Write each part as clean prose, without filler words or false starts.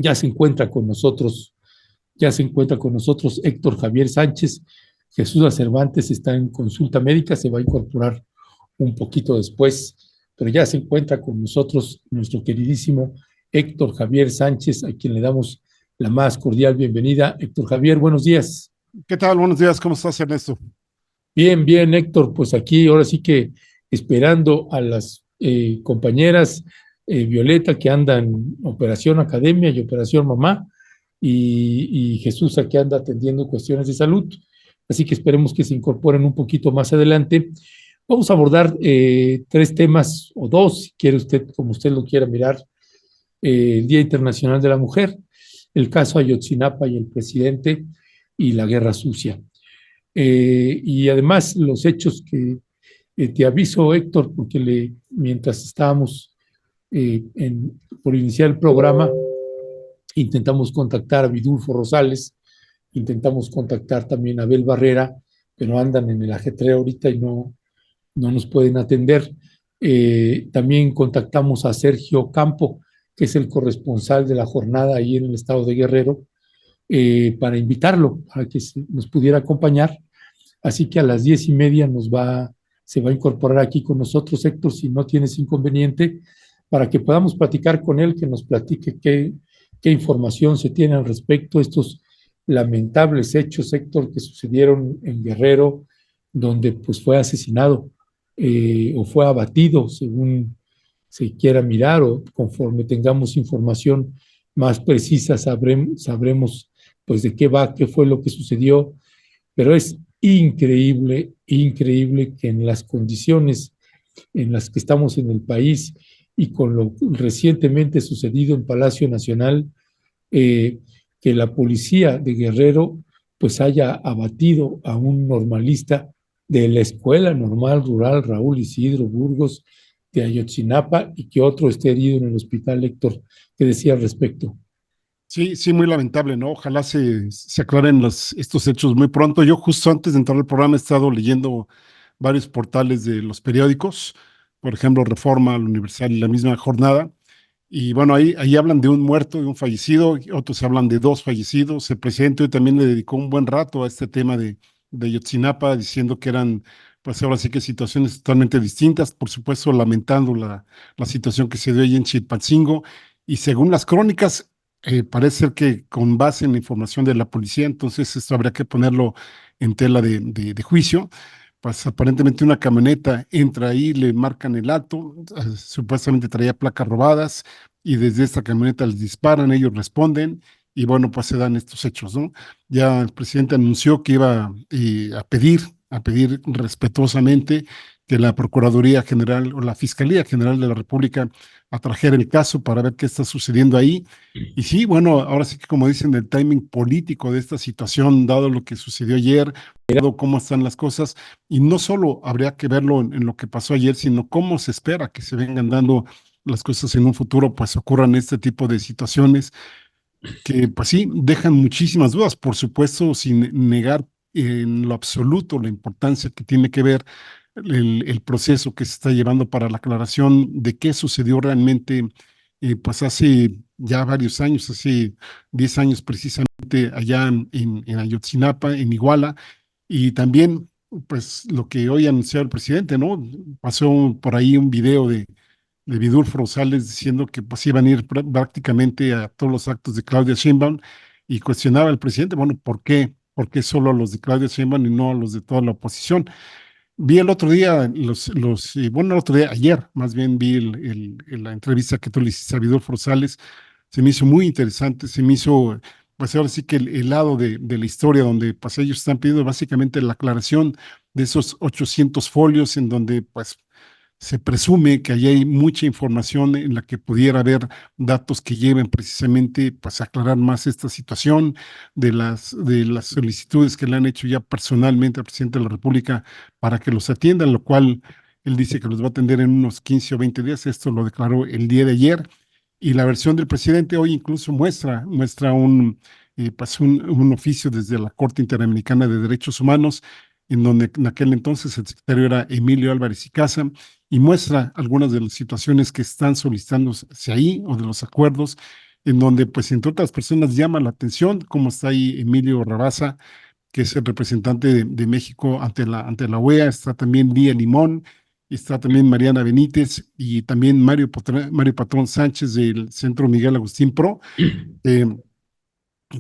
Ya se encuentra con nosotros, ya se encuentra con nosotros Héctor Javier Sánchez. Jesús Cervantes está en consulta médica, se va a incorporar un poquito después, pero ya se encuentra con nosotros nuestro queridísimo Héctor Javier Sánchez, a quien le damos la más cordial bienvenida. Héctor Javier, buenos días. ¿Qué tal? Buenos días, ¿cómo estás, Ernesto? Bien, bien, Héctor, pues aquí ahora sí que esperando a las compañeras Violeta que andan en Operación Academia y Operación Mamá y Jesús aquí anda atendiendo cuestiones de salud, así que esperemos que se incorporen un poquito más adelante. Vamos a abordar tres temas o dos, si quiere usted, como usted lo quiera mirar, el Día Internacional de la Mujer, el caso Ayotzinapa y el presidente y la guerra sucia. Y además los hechos que te aviso, Héctor, porque mientras estábamos por iniciar el programa, intentamos contactar a Vidulfo Rosales, intentamos contactar también a Abel Barrera, pero andan en el ajetreo ahorita y no nos pueden atender. También contactamos a Sergio Campo, que es el corresponsal de la jornada ahí en el estado de Guerrero, para invitarlo, para que nos pudiera acompañar. Así que a las 10:30 se va a incorporar aquí con nosotros, Héctor, si no tienes inconveniente, para que podamos platicar con él, que nos platique qué información se tiene al respecto de estos lamentables hechos, Héctor, que sucedieron en Guerrero, donde pues fue asesinado o fue abatido, según se quiera mirar, o conforme tengamos información más precisa, sabremos pues de qué va, qué fue lo que sucedió, pero es increíble, increíble que en las condiciones en las que estamos en el país y con lo recientemente sucedido en Palacio Nacional, que la policía de Guerrero pues haya abatido a un normalista de la Escuela Normal Rural Raúl Isidro Burgos de Ayotzinapa y que otro esté herido en el hospital. Héctor, ¿qué decía al respecto? Sí, sí, muy lamentable, ¿no? Ojalá se aclaren estos hechos muy pronto. Yo justo antes de entrar al programa he estado leyendo varios portales de los periódicos, por ejemplo, Reforma, El Universal y la misma Jornada. Y bueno, ahí hablan de un muerto, de un fallecido, y otros hablan de dos fallecidos. El presidente hoy también le dedicó un buen rato a este tema de Ayotzinapa, diciendo que eran, pues ahora sí que situaciones totalmente distintas, por supuesto, lamentando la situación que se dio ahí en Chilpancingo. Y según las crónicas, parece ser que con base en la información de la policía, entonces esto habría que ponerlo en tela de juicio. Pues aparentemente una camioneta entra ahí, le marcan el alto, supuestamente traía placas robadas y desde esta camioneta les disparan, ellos responden y bueno, pues se dan estos hechos, ¿no? Ya el presidente anunció que iba a pedir respetuosamente que la Procuraduría General o la Fiscalía General de la República atrajera el caso para ver qué está sucediendo ahí. Y sí, bueno, ahora sí que como dicen, el timing político de esta situación, dado lo que sucedió ayer, dado cómo están las cosas, y no solo habría que verlo en lo que pasó ayer, sino cómo se espera que se vengan dando las cosas en un futuro, pues ocurran este tipo de situaciones que, pues sí, dejan muchísimas dudas, por supuesto, sin negar en lo absoluto la importancia que tiene que ver el proceso que se está llevando para la aclaración de qué sucedió realmente, pues hace ya varios años, hace 10 años precisamente, allá en Ayotzinapa, en Iguala, y también, pues lo que hoy anunció el presidente, ¿no? Pasó por ahí un video de Vidulfo Rosales diciendo que pues iban a ir prácticamente a todos los actos de Claudia Sheinbaum y cuestionaba al presidente, bueno, ¿por qué? ¿Por qué solo a los de Claudia Sheinbaum y no a los de toda la oposición? Vi el otro día, bueno, el otro día, ayer más bien vi la entrevista que tú le hiciste a Vidulfo Rosales, se me hizo muy interesante, se me hizo, pues ahora sí que el lado de la historia donde pues ellos están pidiendo básicamente la aclaración de esos 800 folios en donde pues se presume que ahí hay mucha información en la que pudiera haber datos que lleven precisamente pues, a aclarar más esta situación de las solicitudes que le han hecho ya personalmente al presidente de la República para que los atiendan, lo cual él dice que los va a atender en unos 15 o 20 días. Esto lo declaró el día de ayer. Y la versión del presidente hoy incluso muestra un oficio desde la Corte Interamericana de Derechos Humanos, en donde en aquel entonces el secretario era Emilio Álvarez y Casa, y muestra algunas de las situaciones que están solicitándose ahí o de los acuerdos en donde, pues, entre otras personas llama la atención cómo está ahí Emilio Rabasa, que es el representante de México ante la OEA. Está también Lía Limón, está también Mariana Benítez y también Mario Patrón Sánchez del Centro Miguel Agustín Pro. Eh,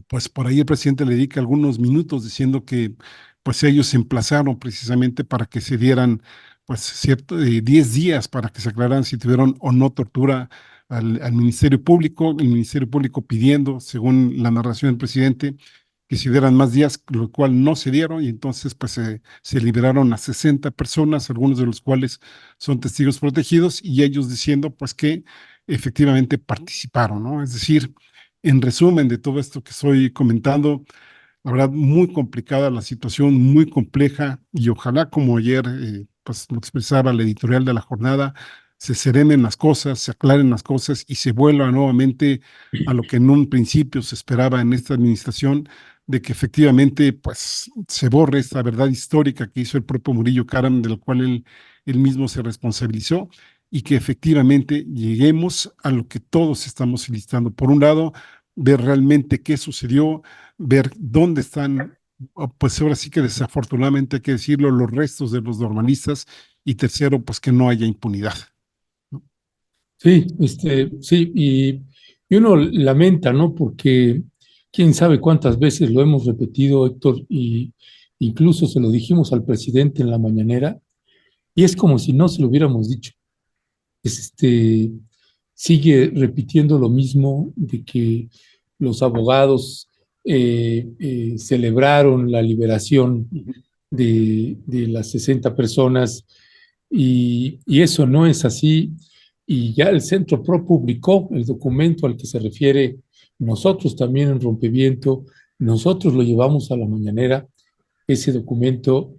pues por ahí el presidente le dedica algunos minutos diciendo que pues ellos se emplazaron precisamente para que se dieran pues 10 días para que se aclararan si tuvieron o no tortura al Ministerio Público, el Ministerio Público pidiendo, según la narración del presidente, que se dieran más días, lo cual no se dieron, y entonces pues se liberaron a 60 personas, algunos de los cuales son testigos protegidos, y ellos diciendo pues que efectivamente participaron, ¿no? Es decir, en resumen de todo esto que estoy comentando, la verdad, muy complicada la situación, muy compleja, y ojalá, como ayer pues lo expresaba la editorial de la jornada, se serenen las cosas, se aclaren las cosas y se vuelva nuevamente a lo que en un principio se esperaba en esta administración, de que efectivamente pues se borre esta verdad histórica que hizo el propio Murillo Karam, del cual él mismo se responsabilizó, y que efectivamente lleguemos a lo que todos estamos solicitando. Por un lado, ver realmente qué sucedió, ver dónde están, pues ahora sí que desafortunadamente hay que decirlo, los restos de los normalistas, y tercero, pues que no haya impunidad, ¿no? Sí, sí, y uno lamenta, ¿no? Porque quién sabe cuántas veces lo hemos repetido, Héctor, y incluso se lo dijimos al presidente en la mañanera, y es como si no se lo hubiéramos dicho. Es sigue repitiendo lo mismo de que los abogados celebraron la liberación Ujú. de las 60 personas y eso no es así. Y ya el Centro PRO publicó el documento al que se refiere nosotros también en Rompeviento, nosotros lo llevamos a la mañanera, ese documento,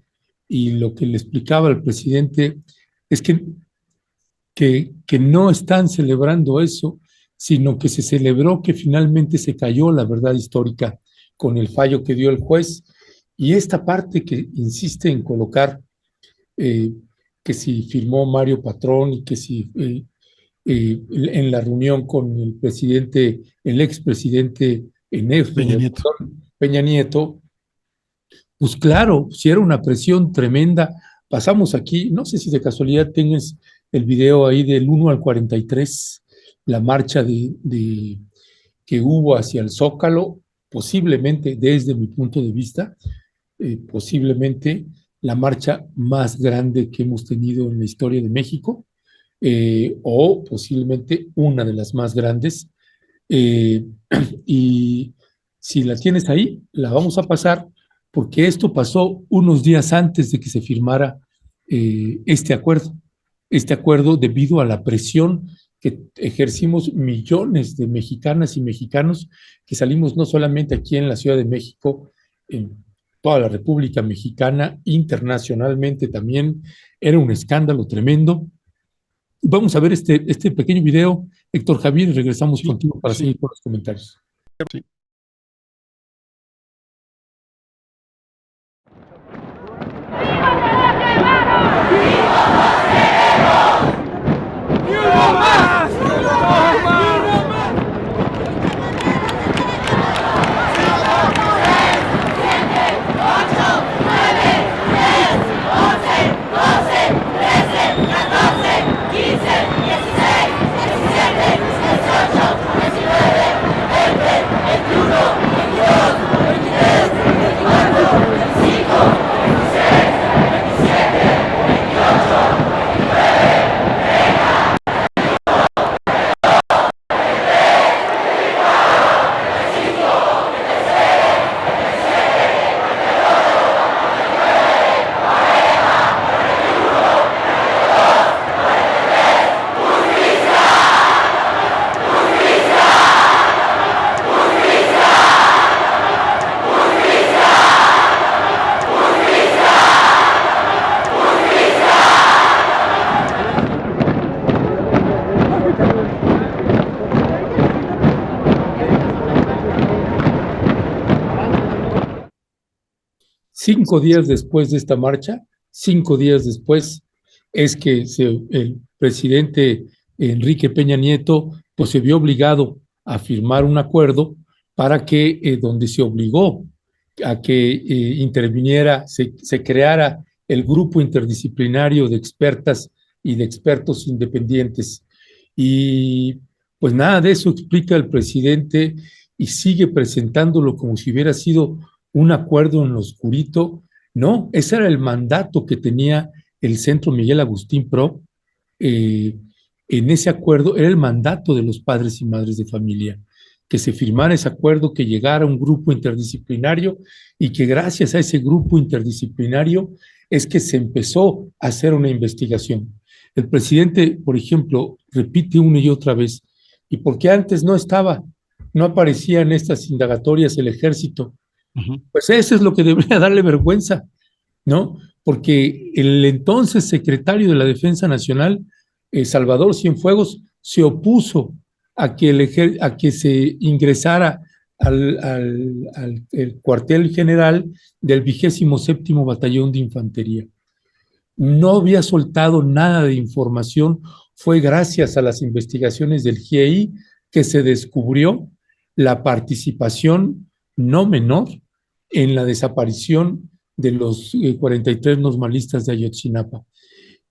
y lo que le explicaba al presidente es que no están celebrando eso, sino que se celebró que finalmente se cayó la verdad histórica con el fallo que dio el juez. Y esta parte que insiste en colocar eh, que si firmó Mario Patrón y que si en la reunión con el presidente, el expresidente Peña Nieto. Peña Nieto, pues claro, si era una presión tremenda. Pasamos aquí, no sé si de casualidad tengas el video ahí del 1 al 43, la marcha que hubo hacia el Zócalo, posiblemente desde mi punto de vista, posiblemente la marcha más grande que hemos tenido en la historia de México, o posiblemente una de las más grandes. Eh, y si la tienes ahí, la vamos a pasar porque esto pasó unos días antes de que se firmara este acuerdo debido a la presión que ejercimos millones de mexicanas y mexicanos que salimos no solamente aquí en la Ciudad de México, en toda la República Mexicana, internacionalmente también. Era un escándalo tremendo. Vamos a ver este pequeño video, Héctor Javier, y regresamos Sí, contigo para sí, seguir con los comentarios. sí. Cinco días después de esta marcha, 5 días después, es que el presidente Enrique Peña Nieto pues, se vio obligado a firmar un acuerdo para que, donde se obligó a que interviniera, se creara el grupo interdisciplinario de expertas y de expertos independientes. Y pues nada de eso explica el presidente y sigue presentándolo como si hubiera sido un acuerdo en lo oscurito. No, ese era el mandato que tenía el Centro Miguel Agustín Pro. eh, en ese acuerdo era el mandato de los padres y madres de familia, que se firmara ese acuerdo, que llegara un grupo interdisciplinario y que gracias a ese grupo interdisciplinario es que se empezó a hacer una investigación. El presidente, por ejemplo, repite una y otra vez, y porque antes no estaba, no aparecía en estas indagatorias el ejército, Ujú. pues eso es lo que debería darle vergüenza, ¿no? Porque el entonces secretario de la Defensa Nacional, Salvador Cienfuegos, se opuso a que se ingresara al cuartel general del 27º Batallón de Infantería. No había soltado nada de información. Fue gracias a las investigaciones del GIEI que se descubrió la participación no menor en la desaparición de los 43 normalistas de Ayotzinapa.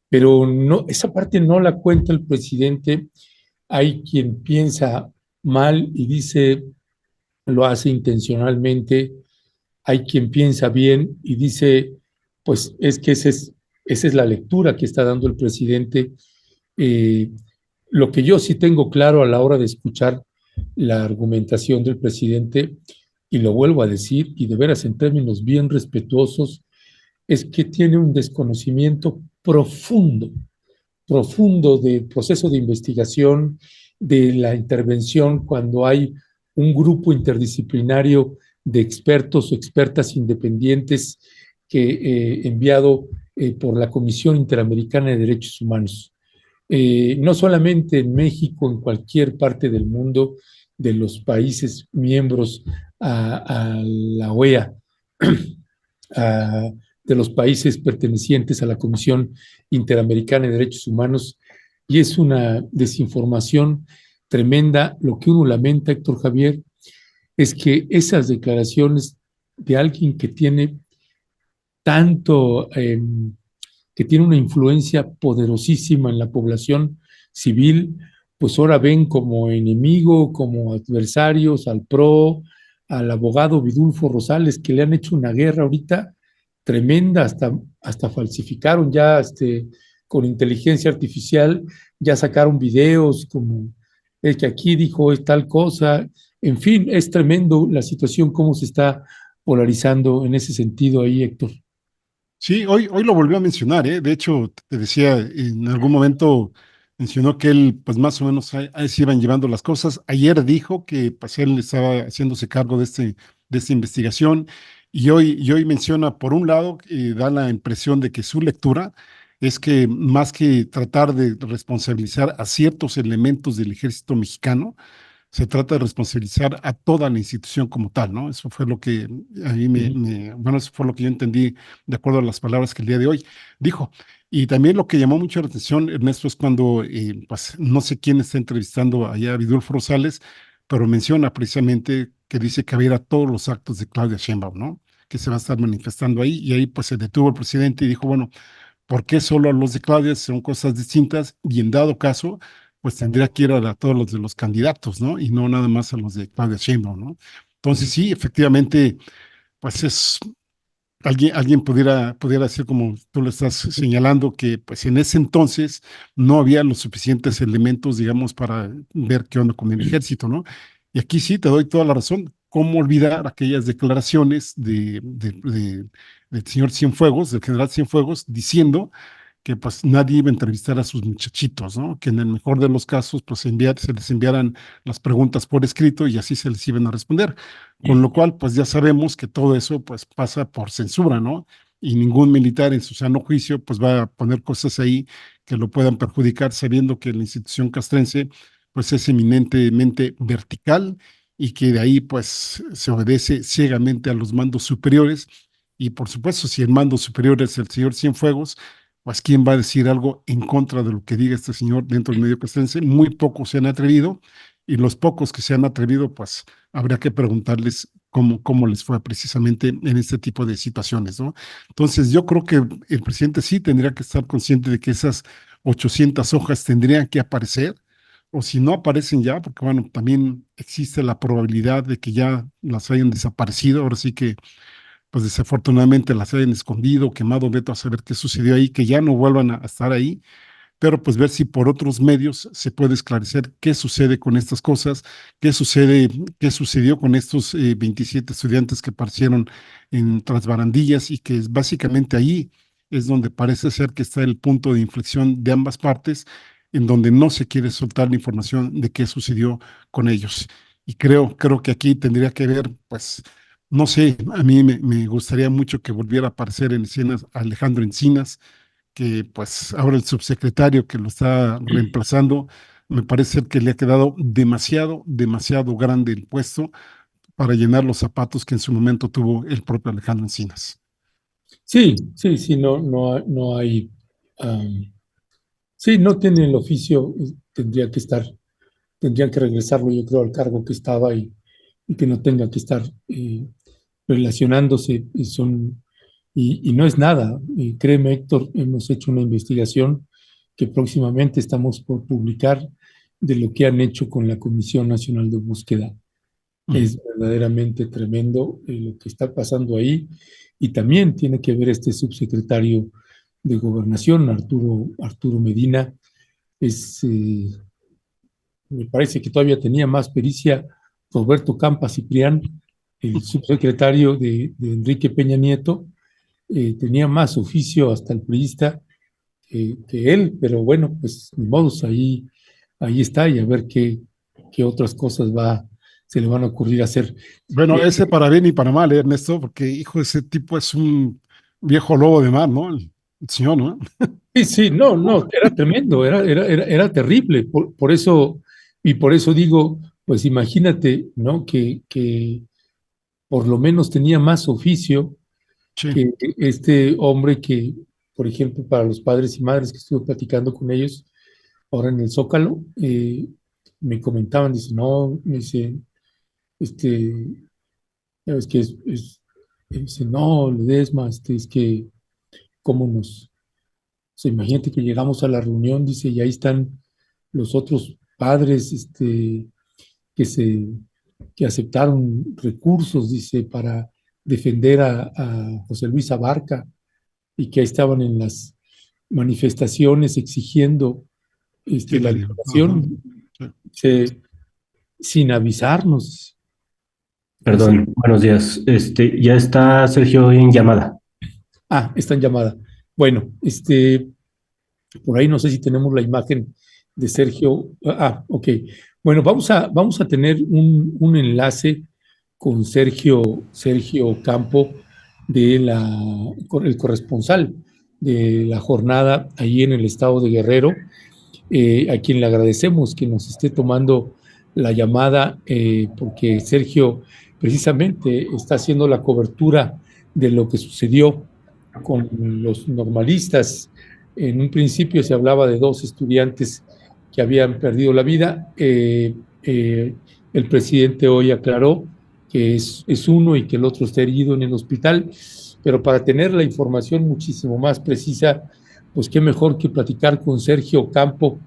Pero no, esa parte no la cuenta el presidente. Hay quien piensa mal y dice lo hace intencionalmente. Hay quien piensa bien y dice, pues es que esa es la lectura que está dando el presidente. Eh, lo que yo sí tengo claro a la hora de escuchar la argumentación del presidente, y lo vuelvo a decir, y de veras en términos bien respetuosos, es que tiene un desconocimiento profundo, profundo del proceso de investigación, de la intervención cuando hay un grupo interdisciplinario de expertos o expertas independientes que enviado por la Comisión Interamericana de Derechos Humanos. No solamente en México, en cualquier parte del mundo, de los países miembros a la OEA, a, de los países pertenecientes a la Comisión Interamericana de Derechos Humanos, y es una desinformación tremenda. Lo que uno lamenta, Héctor Javier, es que esas declaraciones de alguien que tiene tanto, que tiene una influencia poderosísima en la población civil, pues ahora ven como enemigo, como adversarios al PRO, al abogado Vidulfo Rosales, que le han hecho una guerra ahorita tremenda, hasta falsificaron ya con inteligencia artificial, ya sacaron videos como el que aquí dijo es tal cosa, en fin, es tremendo la situación, cómo se está polarizando en ese sentido ahí, Héctor. Sí, hoy lo volvió a mencionar, ¿eh? De hecho, te decía, en algún momento mencionó que él, pues más o menos ahí se iban llevando las cosas. Ayer dijo que pues él estaba haciéndose cargo de esta investigación y hoy menciona, por un lado, da la impresión de que su lectura es que más que tratar de responsabilizar a ciertos elementos del ejército mexicano, se trata de responsabilizar a toda la institución como tal, ¿no? Eso fue lo que a mí bueno, eso fue lo que yo entendí de acuerdo a las palabras que el día de hoy dijo. Y también lo que llamó mucho la atención, Ernesto, es cuando, pues, no sé quién está entrevistando allá a Vidulfo Rosales, pero menciona precisamente que dice que va a ir a todos los actos de Claudia Sheinbaum, ¿no? Que se va a estar manifestando ahí, y ahí pues se detuvo el presidente y dijo, bueno, ¿por qué solo a los de Claudia? Son cosas distintas y en dado caso, pues tendría que ir a todos los de los candidatos, ¿no? Y no nada más a los de Claudia Sheinbaum, ¿no? Entonces sí, efectivamente, pues es, alguien pudiera decir, como tú lo estás señalando, que pues en ese entonces no había los suficientes elementos, digamos, para ver qué onda con el ejército, ¿no? Y aquí sí te doy toda la razón. ¿Cómo olvidar aquellas declaraciones del señor Cienfuegos, del general Cienfuegos, diciendo que pues nadie iba a entrevistar a sus muchachitos, ¿no? Que en el mejor de los casos pues se les enviaran las preguntas por escrito y así se les iban a responder. Con lo cual pues ya sabemos que todo eso pues pasa por censura, ¿no? Y ningún militar en su sano juicio pues va a poner cosas ahí que lo puedan perjudicar, sabiendo que la institución castrense pues es eminentemente vertical y que de ahí pues se obedece ciegamente a los mandos superiores. Y por supuesto, si el mando superior es el señor Cienfuegos, pues quién va a decir algo en contra de lo que diga este señor dentro del medio castrense. Muy pocos se han atrevido y los pocos que se han atrevido, pues habría que preguntarles cómo les fue precisamente en este tipo de situaciones, ¿no? Entonces yo creo que el presidente sí tendría que estar consciente de que esas 800 hojas tendrían que aparecer, o si no aparecen ya, porque bueno, también existe la probabilidad de que ya las hayan desaparecido, ahora sí que pues desafortunadamente las hayan escondido, quemado, veto a saber qué sucedió ahí, que ya no vuelvan a estar ahí, pero pues ver si por otros medios se puede esclarecer qué sucede con estas cosas, qué sucede, qué sucedió con estos 27 estudiantes que aparecieron en tras barandillas y que es básicamente ahí es donde parece ser que está el punto de inflexión de ambas partes, en donde no se quiere soltar la información de qué sucedió con ellos. Y creo que aquí tendría que ver, pues, no sé, a mí me gustaría mucho que volviera a aparecer en escenas Alejandro Encinas, que pues ahora el subsecretario que lo está reemplazando, me parece ser que le ha quedado demasiado grande el puesto para llenar los zapatos que en su momento tuvo el propio Alejandro Encinas. Sí, sí, sí, no hay, sí, no tiene el oficio, tendría que estar, tendrían que regresarlo, yo creo, al cargo que estaba y que no tenga que estar relacionándose, y no es nada. Y créeme, Héctor, hemos hecho una investigación que próximamente estamos por publicar de lo que han hecho con la Comisión Nacional de Búsqueda. Ujú. Es verdaderamente tremendo lo que está pasando ahí, y también tiene que ver este subsecretario de Gobernación, Arturo Medina. Es, me parece que todavía tenía más pericia Roberto Campa Ciprián, el subsecretario de Enrique Peña Nieto. Tenía más oficio hasta el priista que él, pero bueno, pues ni modos, ahí está, y a ver qué otras cosas se le van a ocurrir hacer. Bueno, Eh, ese para bien y para mal, Ernesto, porque hijo, ese tipo es un viejo lobo de mar, ¿no? El señor, ¿no? sí, sí, no, era tremendo, era terrible, por eso, y por eso digo, pues imagínate, ¿no? Que por lo menos tenía más oficio Sí, que este hombre que, por ejemplo, para los padres y madres que estuve platicando con ellos ahora en el Zócalo, me comentaban, dice, no, me dice, este, ya ves que dice, no, Ledesma, es que, ¿cómo nos, o sea, imagínate que llegamos a la reunión, dice, y ahí están los otros padres, que se, que aceptaron recursos, dice, para defender a José Luis Abarca, y que ahí estaban en las manifestaciones exigiendo sí, la le digo. Ajá. liberación, Sí. se- sin avisarnos. Dice, Perdón, buenos días. Ya está Sergio en llamada. está en llamada. Bueno, por ahí no sé si tenemos la imagen de Sergio. Ok. Bueno, vamos a tener un enlace con Sergio Campo, con el corresponsal de la jornada ahí en el estado de Guerrero, a quien le agradecemos que nos esté tomando la llamada, porque Sergio precisamente está haciendo la cobertura de lo que sucedió con los normalistas. En un principio se hablaba de dos estudiantes que habían perdido la vida. El presidente hoy aclaró que es uno y que el otro está herido en el hospital, pero para tener la información muchísimo más precisa, pues qué mejor que platicar con Sergio Campo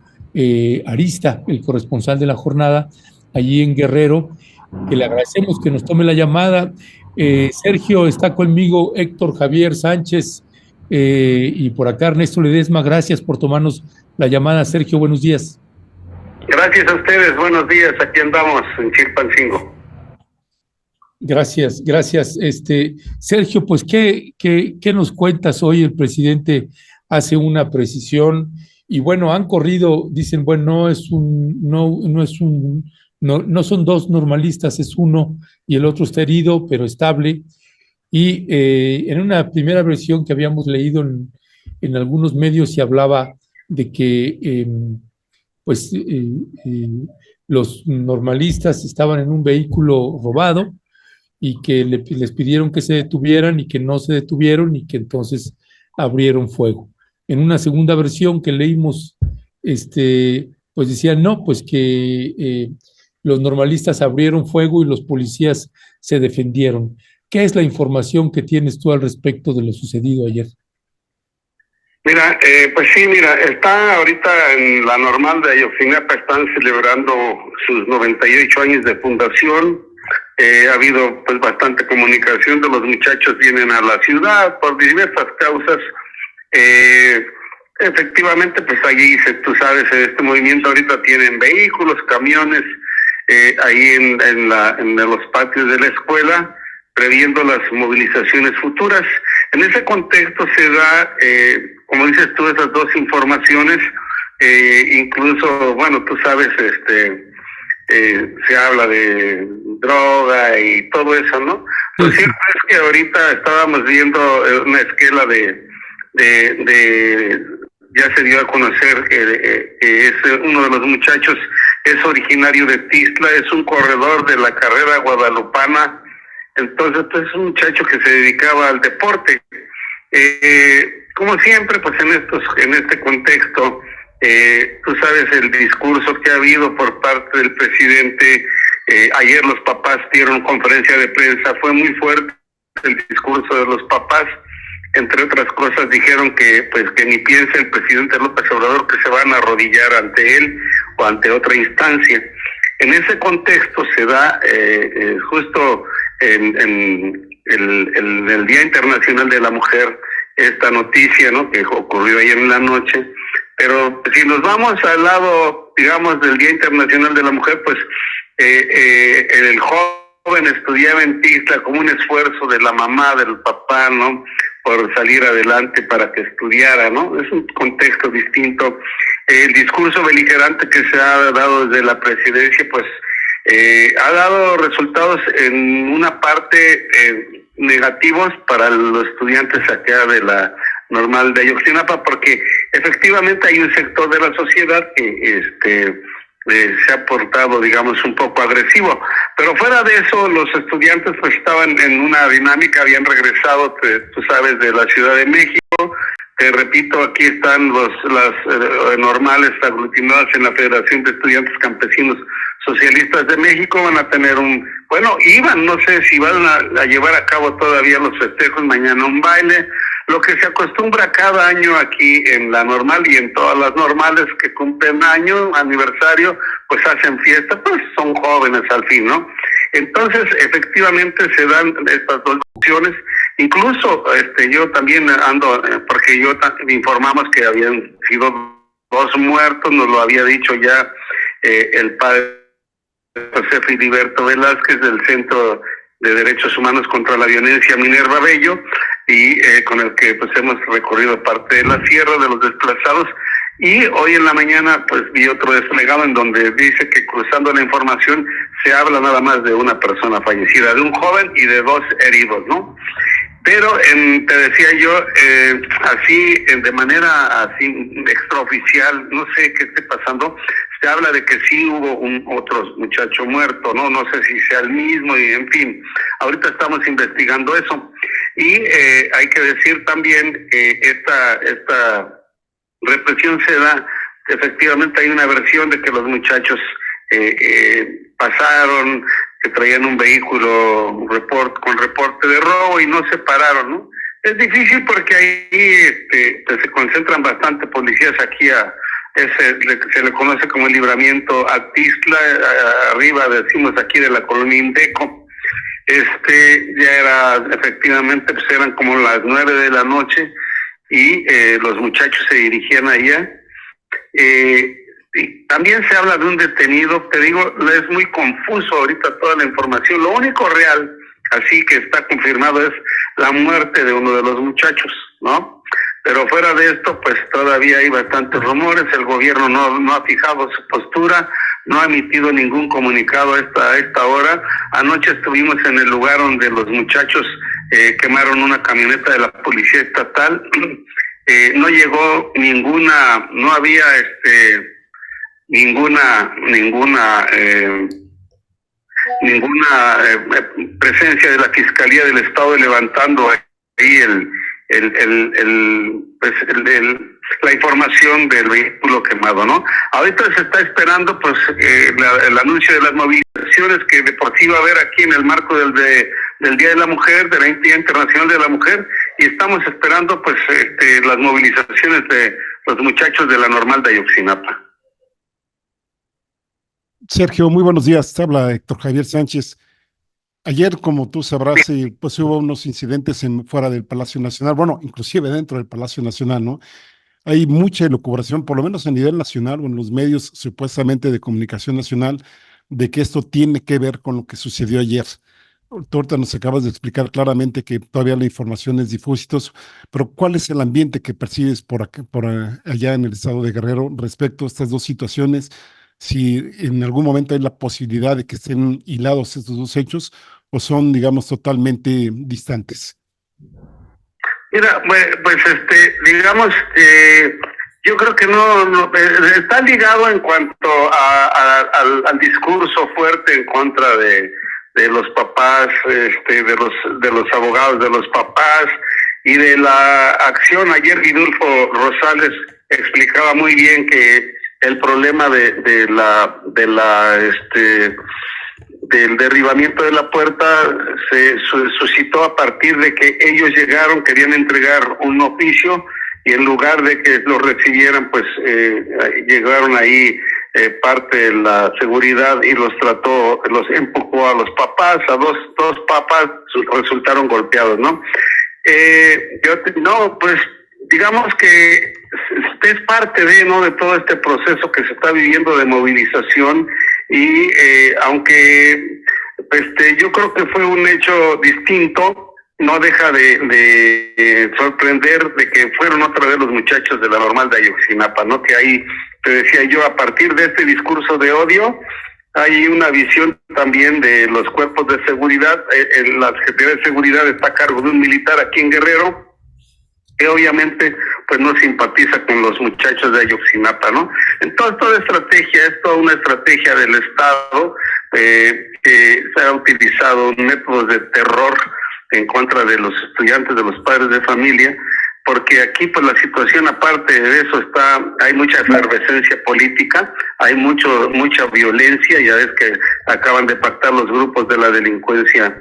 Arista, el corresponsal de la jornada allí en Guerrero, que le agradecemos que nos tome la llamada. Sergio, está conmigo Héctor Javier Sánchez, y por acá Ernesto Ledesma. Gracias por tomarnos la llamada. Sergio, buenos días. Gracias a ustedes, buenos días, aquí andamos en Chilpancingo. Gracias. Sergio, pues, ¿qué nos cuentas hoy? El presidente hace una precisión y bueno, han corrido, dicen, bueno, no son dos normalistas, es uno y el otro está herido, pero estable. Y en una primera versión que habíamos leído en algunos medios se hablaba de que pues los normalistas estaban en un vehículo robado y que les pidieron que se detuvieran y que no se detuvieron y que entonces abrieron fuego. En una segunda versión que leímos, pues decían, no, pues que los normalistas abrieron fuego y los policías se defendieron. ¿Qué es la información que tienes tú al respecto de lo sucedido ayer? Mira, pues sí, mira, está ahorita en la Normal de Ayotzinapa, están celebrando sus 98 años de fundación. Ha habido pues bastante comunicación de los muchachos, vienen a la ciudad por diversas causas. Efectivamente, pues allí, tú sabes, este movimiento ahorita tienen vehículos, camiones, ahí en los patios de la escuela, previendo las movilizaciones futuras. En ese contexto se da, como dices tú, esas dos informaciones, incluso, bueno, tú sabes, se habla de droga y todo eso, ¿no? Lo cierto es que ahorita estábamos viendo una esquela ya se dio a conocer que es uno de los muchachos, es originario de Tixla, es un corredor de la carrera guadalupana. Entonces, pues es un muchacho que se dedicaba al deporte. Como siempre, pues en este contexto, tú sabes el discurso que ha habido por parte del presidente. Ayer los papás dieron conferencia de prensa, fue muy fuerte el discurso de los papás. Entre otras cosas dijeron que ni piense el presidente López Obrador que se van a arrodillar ante él o ante otra instancia. En ese contexto se da justo en el Día Internacional de la Mujer esta noticia, ¿no?, que ocurrió ayer en la noche. Pero si nos vamos al lado, digamos, del Día Internacional de la Mujer, pues el joven estudiaba en Tixla como un esfuerzo de la mamá, del papá, ¿no?, por salir adelante para que estudiara, ¿no? Es un contexto distinto. El discurso beligerante que se ha dado desde la presidencia, pues ha dado resultados en una parte negativos para los estudiantes acá de la Normal de Ayotzinapa, porque efectivamente hay un sector de la sociedad que se ha portado, digamos, un poco agresivo. Pero fuera de eso, los estudiantes pues estaban en una dinámica, habían regresado, tú sabes, de la Ciudad de México. Te repito, aquí están las normales aglutinadas en la Federación de Estudiantes Campesinos Socialistas de México. Van a tener no sé si van a llevar a cabo todavía los festejos, mañana un baile, lo que se acostumbra cada año aquí en la Normal y en todas las normales que cumplen aniversario, pues hacen fiesta, pues son jóvenes al fin, ¿no? Entonces, efectivamente se dan estas dos opciones. Incluso yo también ando, porque informamos que habían sido 2 muertos, nos lo había dicho ya el padre José Filiberto Velázquez del Centro de Derechos Humanos contra la Violencia, Minerva Bello, y con el que pues hemos recorrido parte de la sierra de los desplazados. Y hoy en la mañana pues vi otro desplegado en donde dice que, cruzando la información, se habla nada más de una persona fallecida, de un joven y de 2 heridos, ¿no? Pero te decía yo, así, de manera así extraoficial, no sé qué esté pasando, se habla de que sí hubo otro muchacho muerto, no sé si sea el mismo, y en fin, ahorita estamos investigando eso. Y hay que decir también que esta represión se da, efectivamente hay una versión de que los muchachos pasaron, que traían un vehículo con reporte de robo y no se pararon, ¿no? Es difícil porque ahí pues se concentran bastante policías aquí se le conoce como el libramiento a Tixla, arriba decimos aquí de la colonia Indeco. Ya era, efectivamente, pues eran como las 9 de la noche y los muchachos se dirigían allá. Y también se habla de un detenido. Te digo, es muy confuso ahorita toda la información. Lo único real, así que está confirmado, es la muerte de uno de los muchachos, ¿no? Pero fuera de esto, pues todavía hay bastantes rumores. El gobierno no ha fijado su postura, no ha emitido ningún comunicado a esta hora. Anoche estuvimos en el lugar donde los muchachos quemaron una camioneta de la policía estatal. No llegó no había ninguna presencia de la Fiscalía del Estado levantando ahí la información del vehículo quemado, ¿no? Ahorita se está esperando pues el anuncio de las movilizaciones que de por sí va a haber aquí en el marco del Día de la Mujer, de la Día Internacional de la Mujer, y estamos esperando pues las movilizaciones de los muchachos de la Normal de Ayotzinapa. Sergio, muy buenos días. Te habla Héctor Javier Sánchez. Ayer, como tú sabrás, pues hubo unos incidentes fuera del Palacio Nacional, bueno, inclusive dentro del Palacio Nacional, ¿no? Hay mucha elucubración, por lo menos a nivel nacional o en los medios supuestamente de comunicación nacional, de que esto tiene que ver con lo que sucedió ayer. Tú ahorita nos acabas de explicar claramente que todavía la información es difusa, pero ¿cuál es el ambiente que percibes por allá en el estado de Guerrero respecto a estas dos situaciones? Si en algún momento hay la posibilidad de que estén hilados estos dos hechos o son, digamos, totalmente distantes. Mira, pues digamos, yo creo que no está ligado en cuanto al discurso fuerte en contra de los papás, de los abogados de los papás y de la acción. Ayer Vidulfo Rosales explicaba muy bien que el problema del derribamiento de la puerta se suscitó a partir de que ellos llegaron, querían entregar un oficio y en lugar de que los recibieran, pues llegaron ahí parte de la seguridad y los empujó a los papás, a dos papás resultaron golpeados, ¿no? Pues digamos que es parte de todo este proceso que se está viviendo de movilización y aunque yo creo que fue un hecho distinto, no deja de sorprender de que fueron otra vez los muchachos de la Normal de Ayotzinapa, ¿no? Que ahí te decía yo, a partir de este discurso de odio hay una visión también de los cuerpos de seguridad. La Secretaría de Seguridad está a cargo de un militar aquí en Guerrero que obviamente pues no simpatiza con los muchachos de Ayotzinapa, ¿no? Entonces toda estrategia, es toda una estrategia del Estado que se ha utilizado métodos de terror en contra de los estudiantes, de los padres de familia, porque aquí pues la situación, aparte de eso, hay mucha efervescencia política, hay mucha violencia. Ya ves que acaban de pactar los grupos de la delincuencia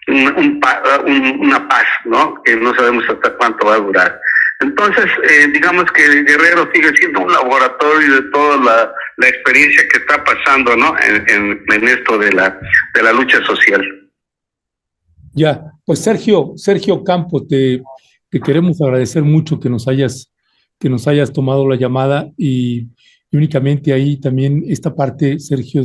una paz, ¿no? Que no sabemos hasta cuánto va a durar. Entonces, digamos que Guerrero sigue siendo un laboratorio de toda la experiencia que está pasando, ¿no? En esto de la lucha social. Ya, pues Sergio Campo, te queremos agradecer mucho que nos hayas tomado la llamada y únicamente ahí también esta parte, Sergio,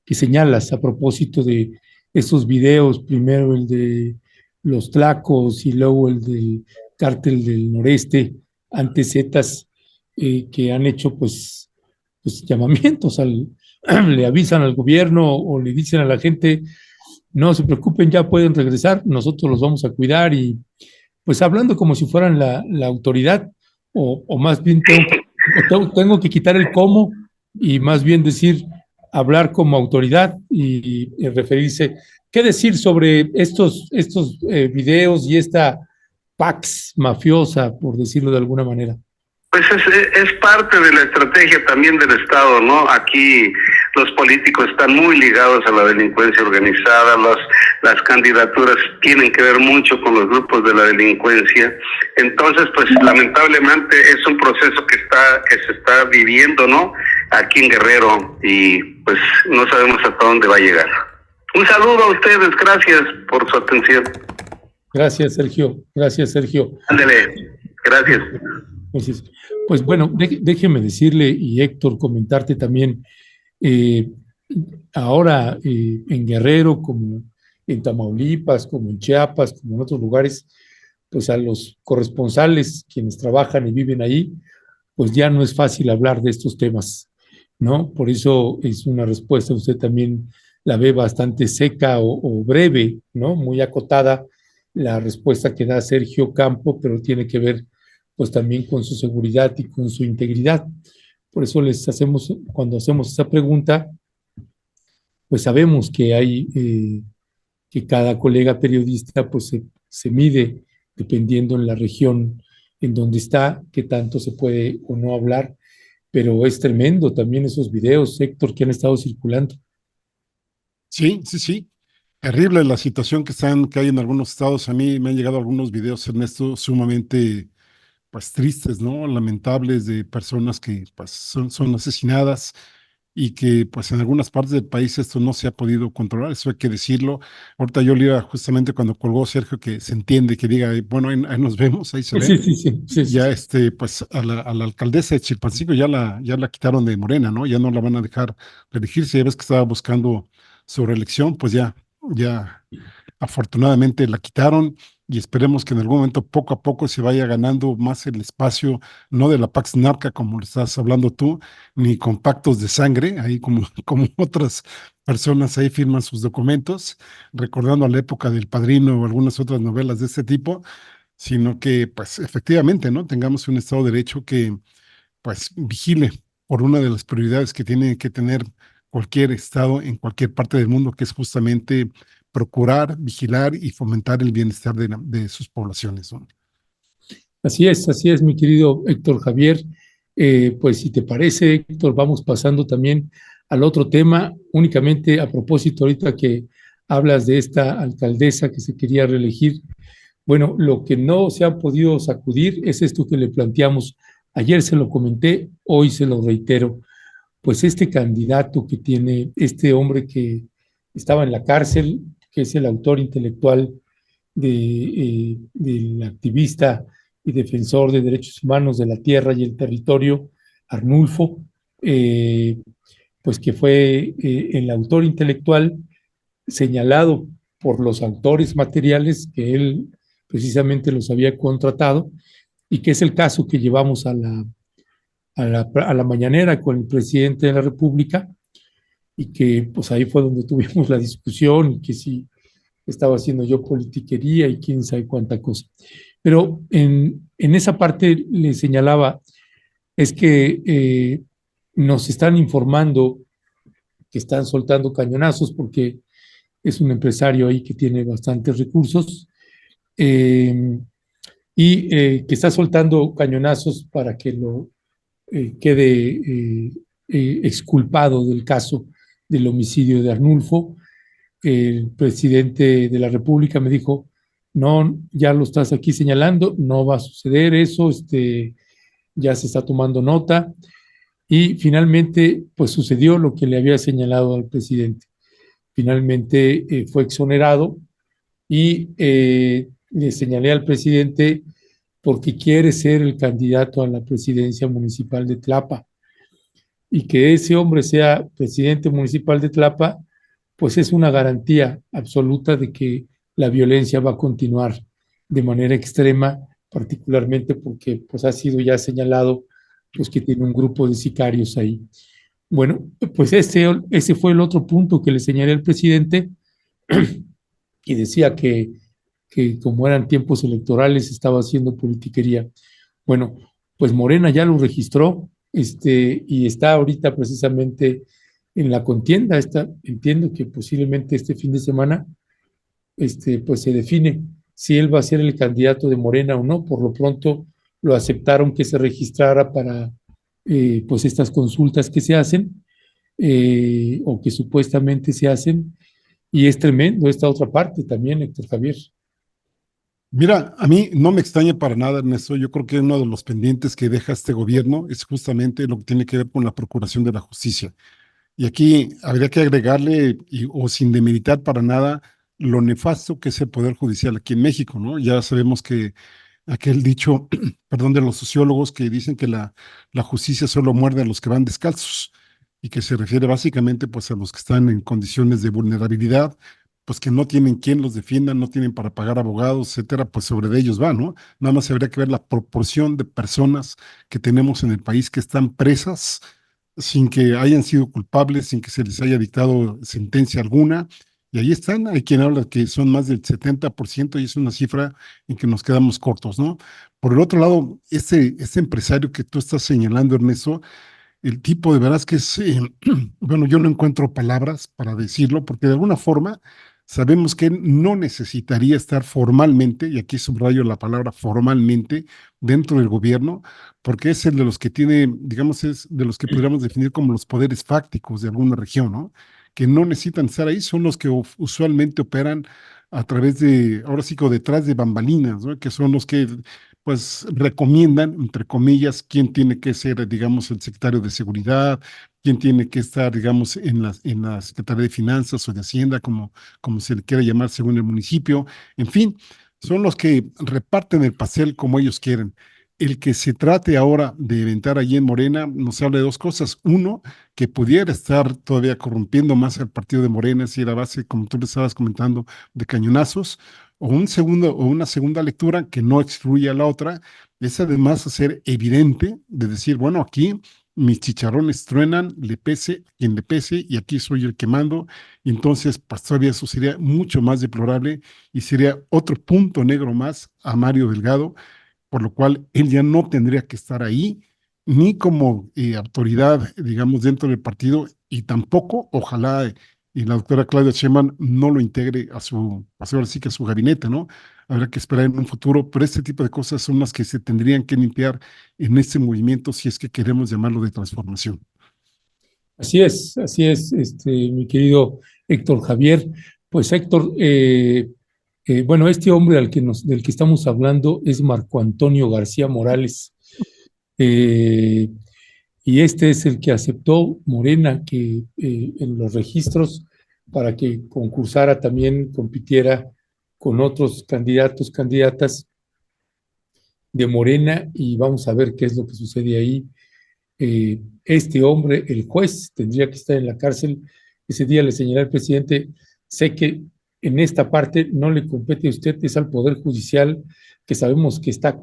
que señalas a propósito de esos videos, primero el de los Tlacos y luego el del Cártel del Noreste, ante Zetas, que han hecho pues llamamientos, le avisan al gobierno o le dicen a la gente, no se preocupen, ya pueden regresar, nosotros los vamos a cuidar, y pues hablando como si fueran la autoridad, o más bien tengo que quitar el cómo y más bien hablar como autoridad y referirse. ¿Qué decir sobre estos videos y esta pax mafiosa, por decirlo de alguna manera? Pues es parte de la estrategia también del Estado, ¿no? Aquí los políticos están muy ligados a la delincuencia organizada, las candidaturas tienen que ver mucho con los grupos de la delincuencia. Entonces, pues lamentablemente es un proceso que se está viviendo, ¿no? Aquí en Guerrero, y pues no sabemos hasta dónde va a llegar. Un saludo a ustedes, gracias por su atención. Gracias, Sergio. Ándele, gracias. Pues bueno, déjeme decirle, y Héctor, comentarte también, ahora en Guerrero, como en Tamaulipas, como en Chiapas, como en otros lugares, pues a los corresponsales, quienes trabajan y viven ahí, pues ya no es fácil hablar de estos temas, ¿no? Por eso es una respuesta, usted también la ve bastante seca o breve, ¿no? Muy acotada la respuesta que da Sergio Campo, pero tiene que ver pues también con su seguridad y con su integridad. Por eso cuando hacemos esa pregunta, pues sabemos que hay, que cada colega periodista pues se mide dependiendo en la región en donde está, qué tanto se puede o no hablar, pero es tremendo también esos videos, Héctor, que han estado circulando. Sí, sí, sí. Terrible la situación que hay en algunos estados. A mí me han llegado algunos videos, Ernesto, sumamente pues tristes, ¿no? Lamentables de personas que pues son asesinadas y que pues en algunas partes del país esto no se ha podido controlar, eso hay que decirlo. Ahorita yo leía justamente cuando colgó Sergio que se entiende, que diga, bueno, ahí nos vemos, ahí se Sí, ven. sí, sí, sí, sí. Ya pues a la alcaldesa de Chilpancingo ya la quitaron de Morena, ¿no? Ya no la van a dejar reelegirse, ya ves que estaba buscando su reelección, pues ya afortunadamente la quitaron y esperemos que en algún momento poco a poco se vaya ganando más el espacio, no de la Pax Narca como lo estás hablando tú, ni con pactos de sangre, ahí como, como otras personas ahí firman sus documentos, recordando a la época del Padrino o algunas otras novelas de este tipo, sino que pues efectivamente, ¿no? Tengamos un Estado de Derecho que pues vigile por una de las prioridades que tiene que tener cualquier Estado en cualquier parte del mundo, que es justamente procurar, vigilar y fomentar el bienestar de sus poblaciones, ¿no? Así es, mi querido Héctor Javier. Pues si te parece, Héctor, vamos pasando también al otro tema, únicamente a propósito ahorita que hablas de esta alcaldesa que se quería reelegir. Bueno, lo que no se ha podido sacudir es esto que le planteamos. Ayer se lo comenté, hoy se lo reitero. Pues este candidato que tiene este hombre que estaba en la cárcel, que es el autor intelectual del activista y defensor de derechos humanos de la tierra y el territorio, Arnulfo, eh, pues que fue el autor intelectual señalado por los autores materiales que él precisamente los había contratado y que es el caso que llevamos a la mañanera con el presidente de la República y que pues ahí fue donde tuvimos la discusión y que si estaba haciendo yo politiquería y quién sabe cuánta cosa. Pero en esa parte le señalaba, es que nos están informando que están soltando cañonazos porque es un empresario ahí que tiene bastantes recursos eh, y que está soltando cañonazos para que lo quede exculpado del caso del homicidio de Arnulfo. El presidente de la República me dijo, no, ya lo estás aquí señalando, no va a suceder eso, ya se está tomando nota. Y finalmente, pues sucedió lo que le había señalado al presidente. Finalmente fue exonerado y le señalé al presidente porque quiere ser el candidato a la presidencia municipal de Tlapa y que ese hombre sea presidente municipal de Tlapa, pues es una garantía absoluta de que la violencia va a continuar de manera extrema, particularmente porque pues ha sido ya señalado pues que tiene un grupo de sicarios ahí. Bueno, pues ese fue el otro punto que le señalé al presidente y decía que como eran tiempos electorales estaba haciendo politiquería. Bueno, pues Morena ya lo registró y está ahorita precisamente en la contienda. Entiendo que posiblemente este fin de semana pues se define si él va a ser el candidato de Morena o no. Por lo pronto lo aceptaron que se registrara para pues estas consultas que se hacen o que supuestamente se hacen. Y es tremendo esta otra parte también, Héctor Javier. Mira, a mí no me extraña para nada, Ernesto. Yo creo que uno de los pendientes que deja este gobierno es justamente lo que tiene que ver con la procuración de la justicia. Y aquí habría que agregarle, o sin demeritar para nada, lo nefasto que es el Poder Judicial aquí en México, ¿no? Ya sabemos que aquel dicho, perdón, de los sociólogos que dicen que la justicia solo muerde a los que van descalzos y que se refiere básicamente pues a los que están en condiciones de vulnerabilidad, pues que no tienen quien los defienda, no tienen para pagar abogados, etcétera, pues sobre de ellos va, ¿no? Nada más habría que ver la proporción de personas que tenemos en el país que están presas sin que hayan sido culpables, sin que se les haya dictado sentencia alguna. Y ahí están, hay quien habla que son más del 70% y es una cifra en que nos quedamos cortos, ¿no? Por el otro lado, este empresario que tú estás señalando, Ernesto, el tipo de veras que es, bueno, yo no encuentro palabras para decirlo, porque de alguna forma Sabemos que él no necesitaría estar formalmente, y aquí subrayo la palabra formalmente, dentro del gobierno, porque es el de los que tiene, digamos, es de los que podríamos definir como los poderes fácticos de alguna región, ¿no? Que no necesitan estar ahí, son los que usualmente operan a través de, ahora sí que detrás de bambalinas, ¿no? Que son los que, pues, recomiendan, entre comillas, quién tiene que ser, digamos, el secretario de Seguridad, quién tiene que estar, digamos, en la Secretaría de Finanzas o de Hacienda, como se le quiera llamar según el municipio. En fin, son los que reparten el pastel como ellos quieren. El que se trate ahora de inventar allí en Morena nos habla de dos cosas. Uno, que pudiera estar todavía corrompiendo más al partido de Morena, si era base, como tú le estabas comentando, de cañonazos, o una segunda lectura que no excluye a la otra, es además hacer evidente de decir, bueno, aquí mis chicharrones truenan, le pese quien le pese, y aquí soy el que mando. Y entonces, pues todavía eso sería mucho más deplorable y sería otro punto negro más a Mario Delgado, por lo cual él ya no tendría que estar ahí, ni como autoridad, digamos, dentro del partido, y tampoco, ojalá, y la doctora Claudia Sheinbaum no lo integre ahora sí que a su gabinete, ¿no? Habrá que esperar en un futuro, pero este tipo de cosas son las que se tendrían que limpiar en este movimiento si es que queremos llamarlo de transformación. Así es, mi querido Héctor Javier. Pues Héctor, bueno, este hombre del que estamos hablando es Marco Antonio García Morales. Eh, y este es el que aceptó Morena que en los registros para que concursara también, compitiera con otros candidatos, candidatas de Morena, y vamos a ver qué es lo que sucede ahí. Este hombre, el juez, tendría que estar en la cárcel. Ese día le señalé al presidente, sé que en esta parte no le compete a usted, es al Poder Judicial, que sabemos que está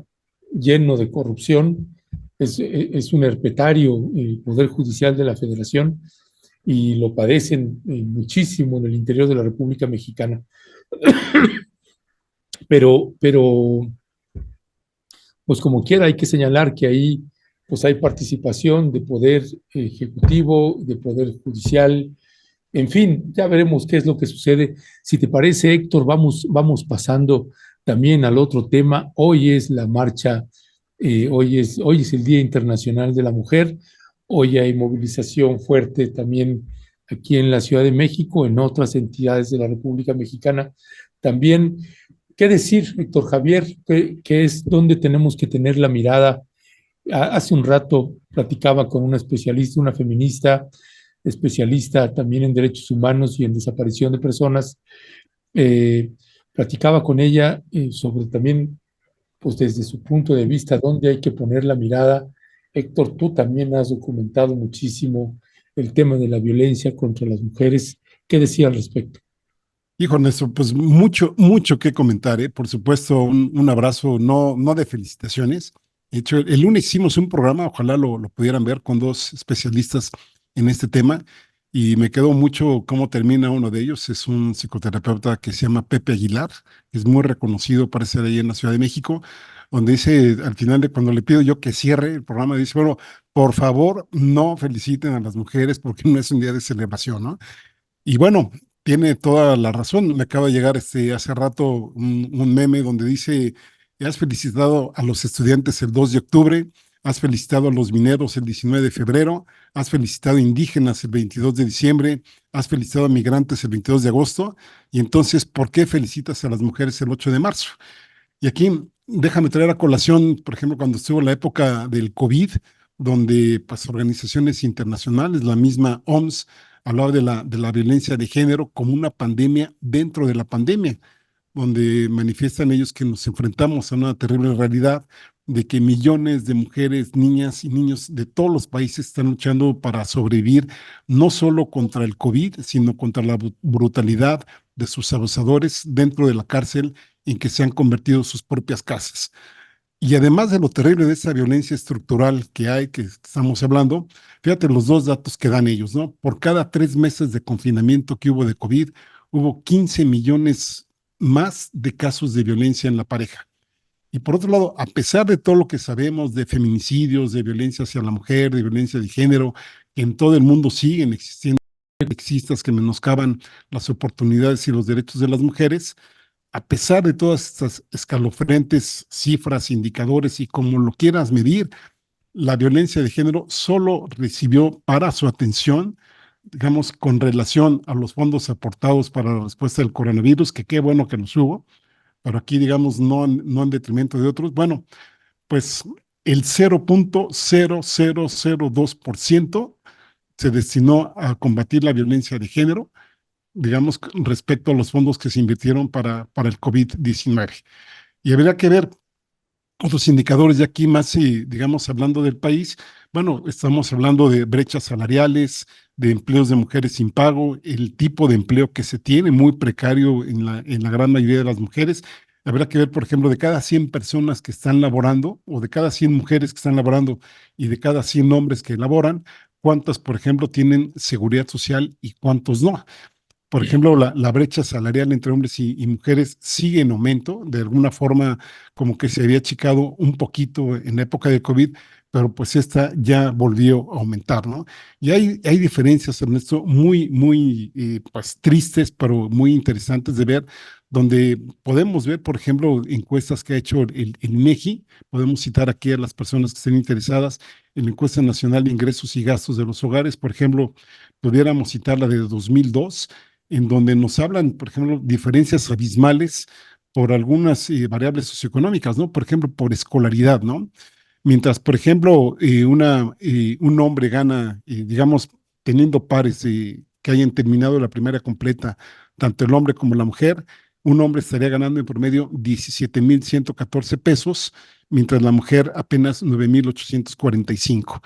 lleno de corrupción, es un herpetario el Poder Judicial de la Federación, y lo padecen muchísimo en el interior de la República Mexicana. Pero pues como quiera, hay que señalar que ahí pues hay participación de poder ejecutivo, de poder judicial, en fin, ya veremos qué es lo que sucede. Si te parece, Héctor, vamos pasando también al otro tema. Hoy es la marcha, hoy es el Día Internacional de la Mujer, hoy hay movilización fuerte también aquí en la Ciudad de México, en otras entidades de la República Mexicana también. ¿Qué decir, Héctor Javier? ¿Qué es donde tenemos que tener la mirada? Hace un rato platicaba con una especialista, una feminista, especialista también en derechos humanos y en desaparición de personas. Eh, Platicaba con ella sobre también, pues desde su punto de vista, dónde hay que poner la mirada. Héctor, tú también has documentado muchísimo el tema de la violencia contra las mujeres. ¿Qué decía al respecto? Hijo Néstor, pues mucho que comentar, ¿eh? Por supuesto, un abrazo, no de felicitaciones. De hecho, el lunes hicimos un programa, ojalá lo pudieran ver, con dos especialistas en este tema, y me quedó mucho cómo termina uno de ellos. Es un psicoterapeuta que se llama Pepe Aguilar, es muy reconocido, parece de ahí en la Ciudad de México, donde dice, al final de cuando le pido yo que cierre el programa, dice, bueno, por favor, no feliciten a las mujeres porque no es un día de celebración, ¿no? Y bueno, tiene toda la razón. Me acaba de llegar hace rato un meme donde dice, has felicitado a los estudiantes el 2 de octubre, has felicitado a los mineros el 19 de febrero, has felicitado a indígenas el 22 de diciembre, has felicitado a migrantes el 22 de agosto, y entonces, ¿por qué felicitas a las mujeres el 8 de marzo? Y aquí déjame traer a colación, por ejemplo, cuando estuvo la época del COVID, donde pues, organizaciones internacionales, la misma OMS, hablaba de la violencia de género como una pandemia dentro de la pandemia, donde manifiestan ellos que nos enfrentamos a una terrible realidad de que millones de mujeres, niñas y niños de todos los países están luchando para sobrevivir, no solo contra el COVID, sino contra la brutalidad de sus abusadores dentro de la cárcel en que se han convertido sus propias casas. Y además de lo terrible de esa violencia estructural que hay, que estamos hablando, fíjate los dos datos que dan ellos, ¿no? Por cada 3 meses de confinamiento que hubo de COVID, hubo 15 millones más de casos de violencia en la pareja. Y por otro lado, a pesar de todo lo que sabemos de feminicidios, de violencia hacia la mujer, de violencia de género, que en todo el mundo siguen existiendo, sexistas que menoscaban las oportunidades y los derechos de las mujeres. A pesar de todas estas escalofriantes cifras, indicadores y como lo quieras medir, la violencia de género solo recibió para su atención, digamos, con relación a los fondos aportados para la respuesta del coronavirus, que qué bueno que los hubo, pero aquí, digamos, no en detrimento de otros. Bueno, pues el 0.0002% se destinó a combatir la violencia de género, digamos, respecto a los fondos que se invirtieron para el COVID-19. Y habría que ver otros indicadores de aquí más, digamos, hablando del país. Bueno, estamos hablando de brechas salariales, de empleos de mujeres sin pago, el tipo de empleo que se tiene, muy precario en la gran mayoría de las mujeres. Habrá que ver, por ejemplo, de cada 100 personas que están laborando, o de cada 100 mujeres que están laborando, y de cada 100 hombres que laboran, cuántas, por ejemplo, tienen seguridad social y cuántos no. Por ejemplo, la brecha salarial entre hombres y mujeres sigue en aumento, de alguna forma como que se había achicado un poquito en la época de COVID, pero pues esta ya volvió a aumentar, ¿no? Y hay diferencias, Ernesto, muy pues tristes, pero muy interesantes de ver, donde podemos ver, por ejemplo, encuestas que ha hecho el INEGI, podemos citar aquí a las personas que estén interesadas en la encuesta nacional de ingresos y gastos de los hogares, por ejemplo, pudiéramos citar la de 2002, en donde nos hablan, por ejemplo, diferencias abismales por algunas variables socioeconómicas, ¿no? Por ejemplo, por escolaridad, ¿no? Mientras, por ejemplo, un hombre gana, digamos, teniendo pares que hayan terminado la primaria completa, tanto el hombre como la mujer, un hombre estaría ganando en promedio 17,114 pesos, mientras la mujer apenas 9,845.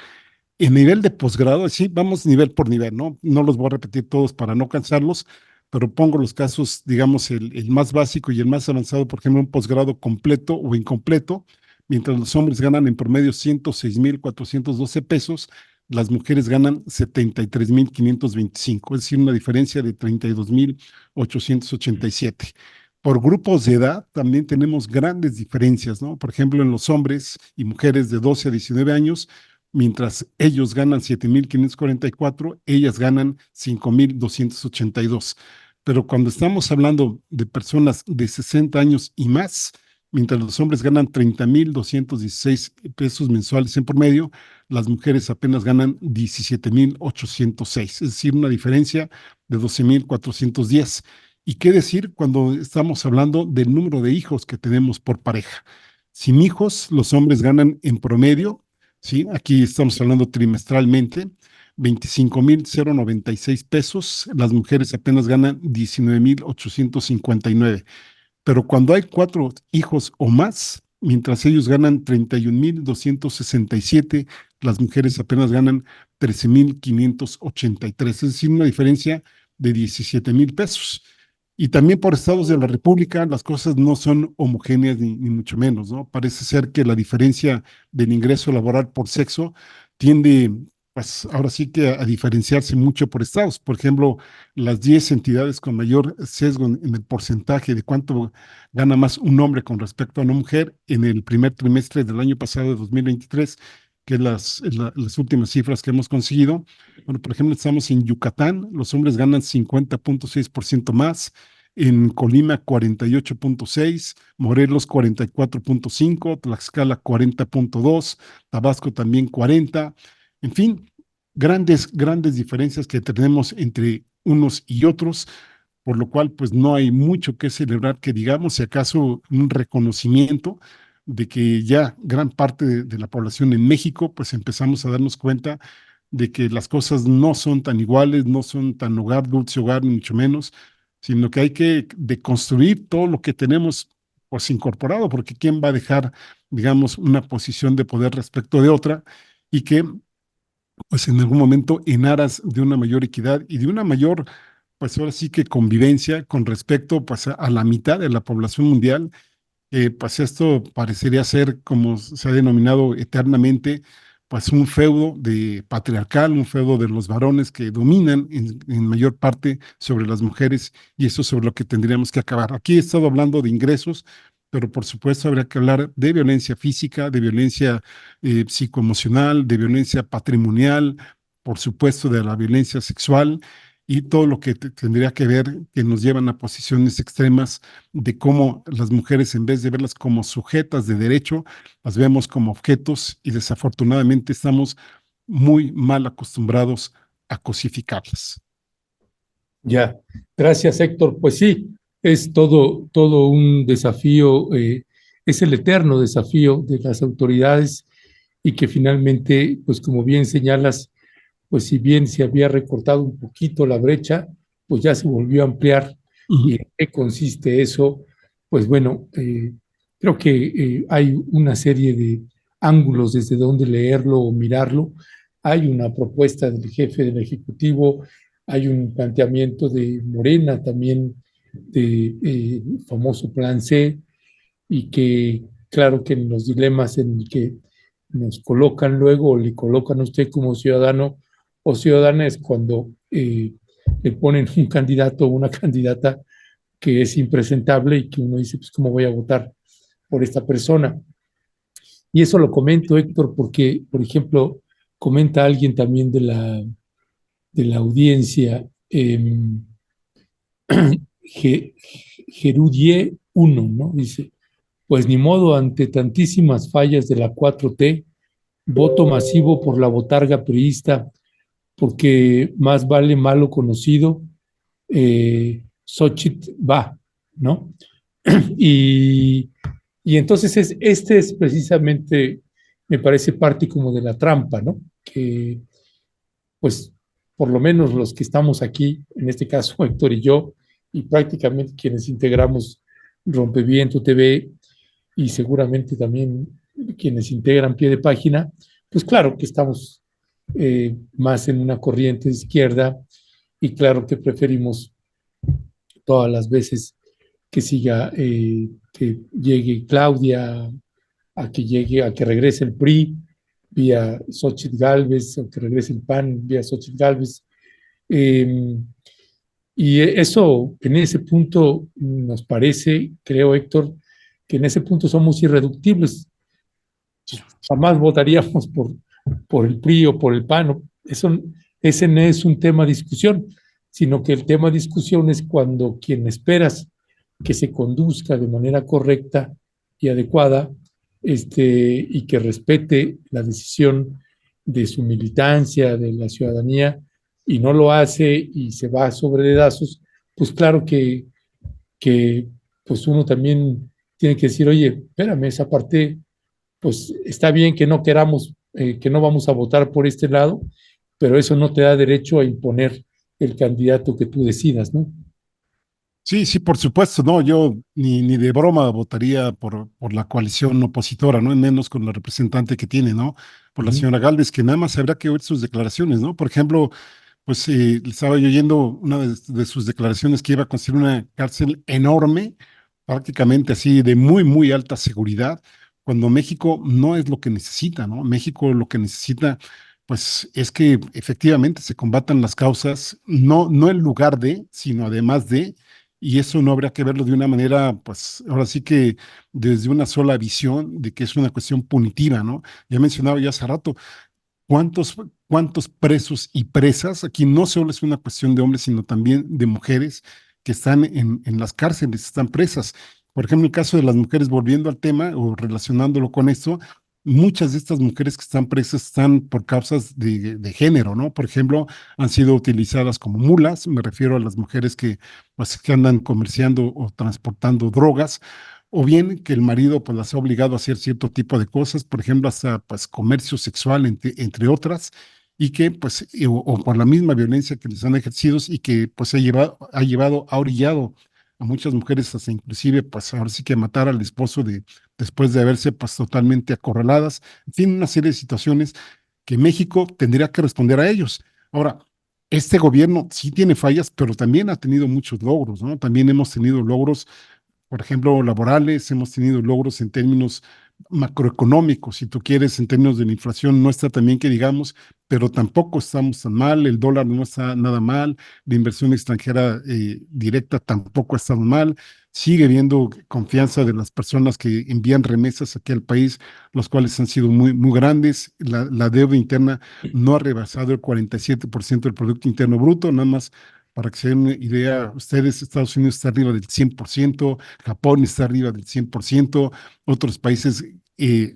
En nivel de posgrado, sí, vamos nivel por nivel, ¿no? No los voy a repetir todos para no cansarlos, pero pongo los casos, digamos, el más básico y el más avanzado, por ejemplo, un posgrado completo o incompleto, mientras los hombres ganan en promedio 106,412 pesos, las mujeres ganan 73,525, es decir, una diferencia de 32,887. Por grupos de edad también tenemos grandes diferencias, ¿no? Por ejemplo, en los hombres y mujeres de 12 a 19 años, mientras ellos ganan 7,544, ellas ganan 5,282. Pero cuando estamos hablando de personas de 60 años y más, mientras los hombres ganan 30,216 pesos mensuales en promedio, las mujeres apenas ganan 17,806, es decir, una diferencia de 12,410. ¿Y qué decir cuando estamos hablando del número de hijos que tenemos por pareja? Sin hijos, los hombres ganan en promedio, ¿sí? Aquí estamos hablando trimestralmente, 25,096 pesos, las mujeres apenas ganan 19,859. Pero cuando hay 4 hijos o más, mientras ellos ganan 31,267, las mujeres apenas ganan 13,583, es decir, una diferencia de 17,000 pesos. Y también por estados de la República las cosas no son homogéneas ni mucho menos, ¿no? Parece ser que la diferencia del ingreso laboral por sexo tiende, pues ahora sí que a diferenciarse mucho por estados. Por ejemplo, las 10 entidades con mayor sesgo en el porcentaje de cuánto gana más un hombre con respecto a una mujer en el primer trimestre del año pasado de 2023, que es las últimas cifras que hemos conseguido. Bueno, por ejemplo, estamos en Yucatán, los hombres ganan 50,6% más, en Colima 48,6%, Morelos 44,5%, Tlaxcala 40,2%, Tabasco también 40%, en fin, grandes diferencias que tenemos entre unos y otros, por lo cual pues no hay mucho que celebrar, que digamos, si acaso un reconocimiento de que ya gran parte de la población en México pues empezamos a darnos cuenta de que las cosas no son tan iguales, no son tan hogar, dulce hogar, ni mucho menos, sino que hay que deconstruir todo lo que tenemos pues incorporado, porque ¿quién va a dejar, digamos, una posición de poder respecto de otra? Y que pues en algún momento en aras de una mayor equidad y de una mayor, pues ahora sí que convivencia con respecto pues a la mitad de la población mundial, pues esto parecería ser, como se ha denominado eternamente, pues un feudo de patriarcal, un feudo de los varones que dominan en mayor parte sobre las mujeres, y eso es sobre lo que tendríamos que acabar. Aquí he estado hablando de ingresos, pero por supuesto habría que hablar de violencia física, de violencia psicoemocional, de violencia patrimonial, por supuesto de la violencia sexual, y todo lo que tendría que ver, que nos llevan a posiciones extremas de cómo las mujeres, en vez de verlas como sujetas de derecho, las vemos como objetos y desafortunadamente estamos muy mal acostumbrados a cosificarlas. Ya, gracias Héctor. Pues sí, es todo un desafío, es el eterno desafío de las autoridades y que finalmente, pues como bien señalas, pues si bien se había recortado un poquito la brecha, pues ya se volvió a ampliar. ¿Y en qué consiste eso? Pues bueno, creo que hay una serie de ángulos desde donde leerlo o mirarlo. Hay una propuesta del jefe del Ejecutivo, hay un planteamiento de Morena también, de famoso Plan C, y que claro que en los dilemas en el que nos colocan luego o le colocan a usted como ciudadano o ciudadana es cuando le ponen un candidato o una candidata que es impresentable y que uno dice, pues, ¿cómo voy a votar por esta persona? Y eso lo comento, Héctor, porque, por ejemplo, comenta alguien también de la audiencia, Gerudie 1, ¿no? Dice, pues ni modo, ante tantísimas fallas de la 4T, voto masivo por la botarga priista, porque más vale malo conocido, Xochitl va, ¿no? Y, y entonces este es precisamente, me parece parte como de la trampa, ¿no? Que pues por lo menos los que estamos aquí, en este caso Héctor y yo, y prácticamente quienes integramos Rompeviento TV y seguramente también quienes integran Pie de Página, pues claro que estamos más en una corriente de izquierda y claro que preferimos todas las veces que siga, que llegue Claudia, a que regrese el PRI vía Xochitl Gálvez, o que regrese el PAN vía Xochitl Gálvez. Eh, y eso, en ese punto, nos parece, creo, Héctor, que en ese punto somos irreductibles. Jamás votaríamos por el PRI o por el PAN. Ese no es un tema de discusión, sino que el tema de discusión es cuando quien esperas que se conduzca de manera correcta y adecuada, y que respete la decisión de su militancia, de la ciudadanía, y no lo hace y se va sobre dedazos, pues claro que pues uno también tiene que decir, oye, espérame, esa parte pues está bien que no queramos, que no vamos a votar por este lado, pero eso no te da derecho a imponer el candidato que tú decidas, ¿no? Sí, sí, por supuesto, no, yo ni de broma votaría por la coalición opositora, ¿no? Menos con la representante que tiene, ¿no? Por la señora Gálvez, que nada más habrá que oír sus declaraciones, ¿no? Por ejemplo, pues estaba yo oyendo una de sus declaraciones que iba a construir una cárcel enorme, prácticamente así de muy, muy alta seguridad, cuando México no es lo que necesita, ¿no? México lo que necesita, pues, es que efectivamente se combatan las causas, no en lugar de, sino además de, y eso no habría que verlo de una manera, pues, ahora sí que desde una sola visión de que es una cuestión punitiva, ¿no? Ya mencionaba ya hace rato, ¿cuántos presos y presas? Aquí no solo es una cuestión de hombres, sino también de mujeres que están en las cárceles, están presas. Por ejemplo, el caso de las mujeres, volviendo al tema o relacionándolo con esto, muchas de estas mujeres que están presas están por causas de género, ¿no? Por ejemplo, han sido utilizadas como mulas, me refiero a las mujeres que, pues, que andan comerciando o transportando drogas, o bien que el marido pues las ha obligado a hacer cierto tipo de cosas, por ejemplo, hasta pues comercio sexual, entre otras, y que pues, o por la misma violencia que les han ejercido y que pues ha orillado a muchas mujeres hasta inclusive pues ahora sí que matar al esposo después de haberse pues totalmente acorraladas, en fin, una serie de situaciones que México tendría que responder a ellos. Ahora, este gobierno sí tiene fallas, pero también ha tenido muchos logros, ¿no? También hemos tenido logros, por ejemplo, laborales, hemos tenido logros en términos macroeconómico, si tú quieres, en términos de la inflación, no está tan bien que digamos, pero tampoco estamos tan mal, el dólar no está nada mal, la inversión extranjera directa tampoco está mal, sigue habiendo confianza de las personas que envían remesas aquí al país, los cuales han sido muy grandes, la deuda interna no ha rebasado el 47% del Producto Interno Bruto, nada más. Para que se den una idea, ustedes, Estados Unidos está arriba del 100%, Japón está arriba del 100%, otros países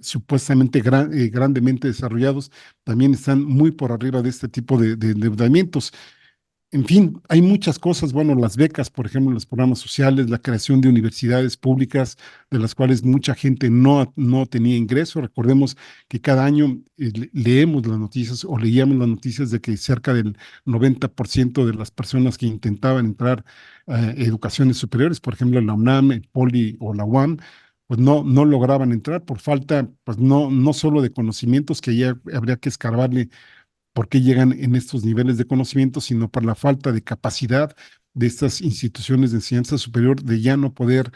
supuestamente grandemente desarrollados también están muy por arriba de este tipo de endeudamientos. En fin, hay muchas cosas, bueno, las becas, por ejemplo, los programas sociales, la creación de universidades públicas, de las cuales mucha gente no tenía ingreso. Recordemos que cada año leemos las noticias o leíamos las noticias de que cerca del 90% de las personas que intentaban entrar a educaciones superiores, por ejemplo, la UNAM, el POLI o la UAM, pues no lograban entrar por falta, pues no solo de conocimientos, que ya habría que escarbarle por qué llegan en estos niveles de conocimiento, sino por la falta de capacidad de estas instituciones de enseñanza superior de ya no poder,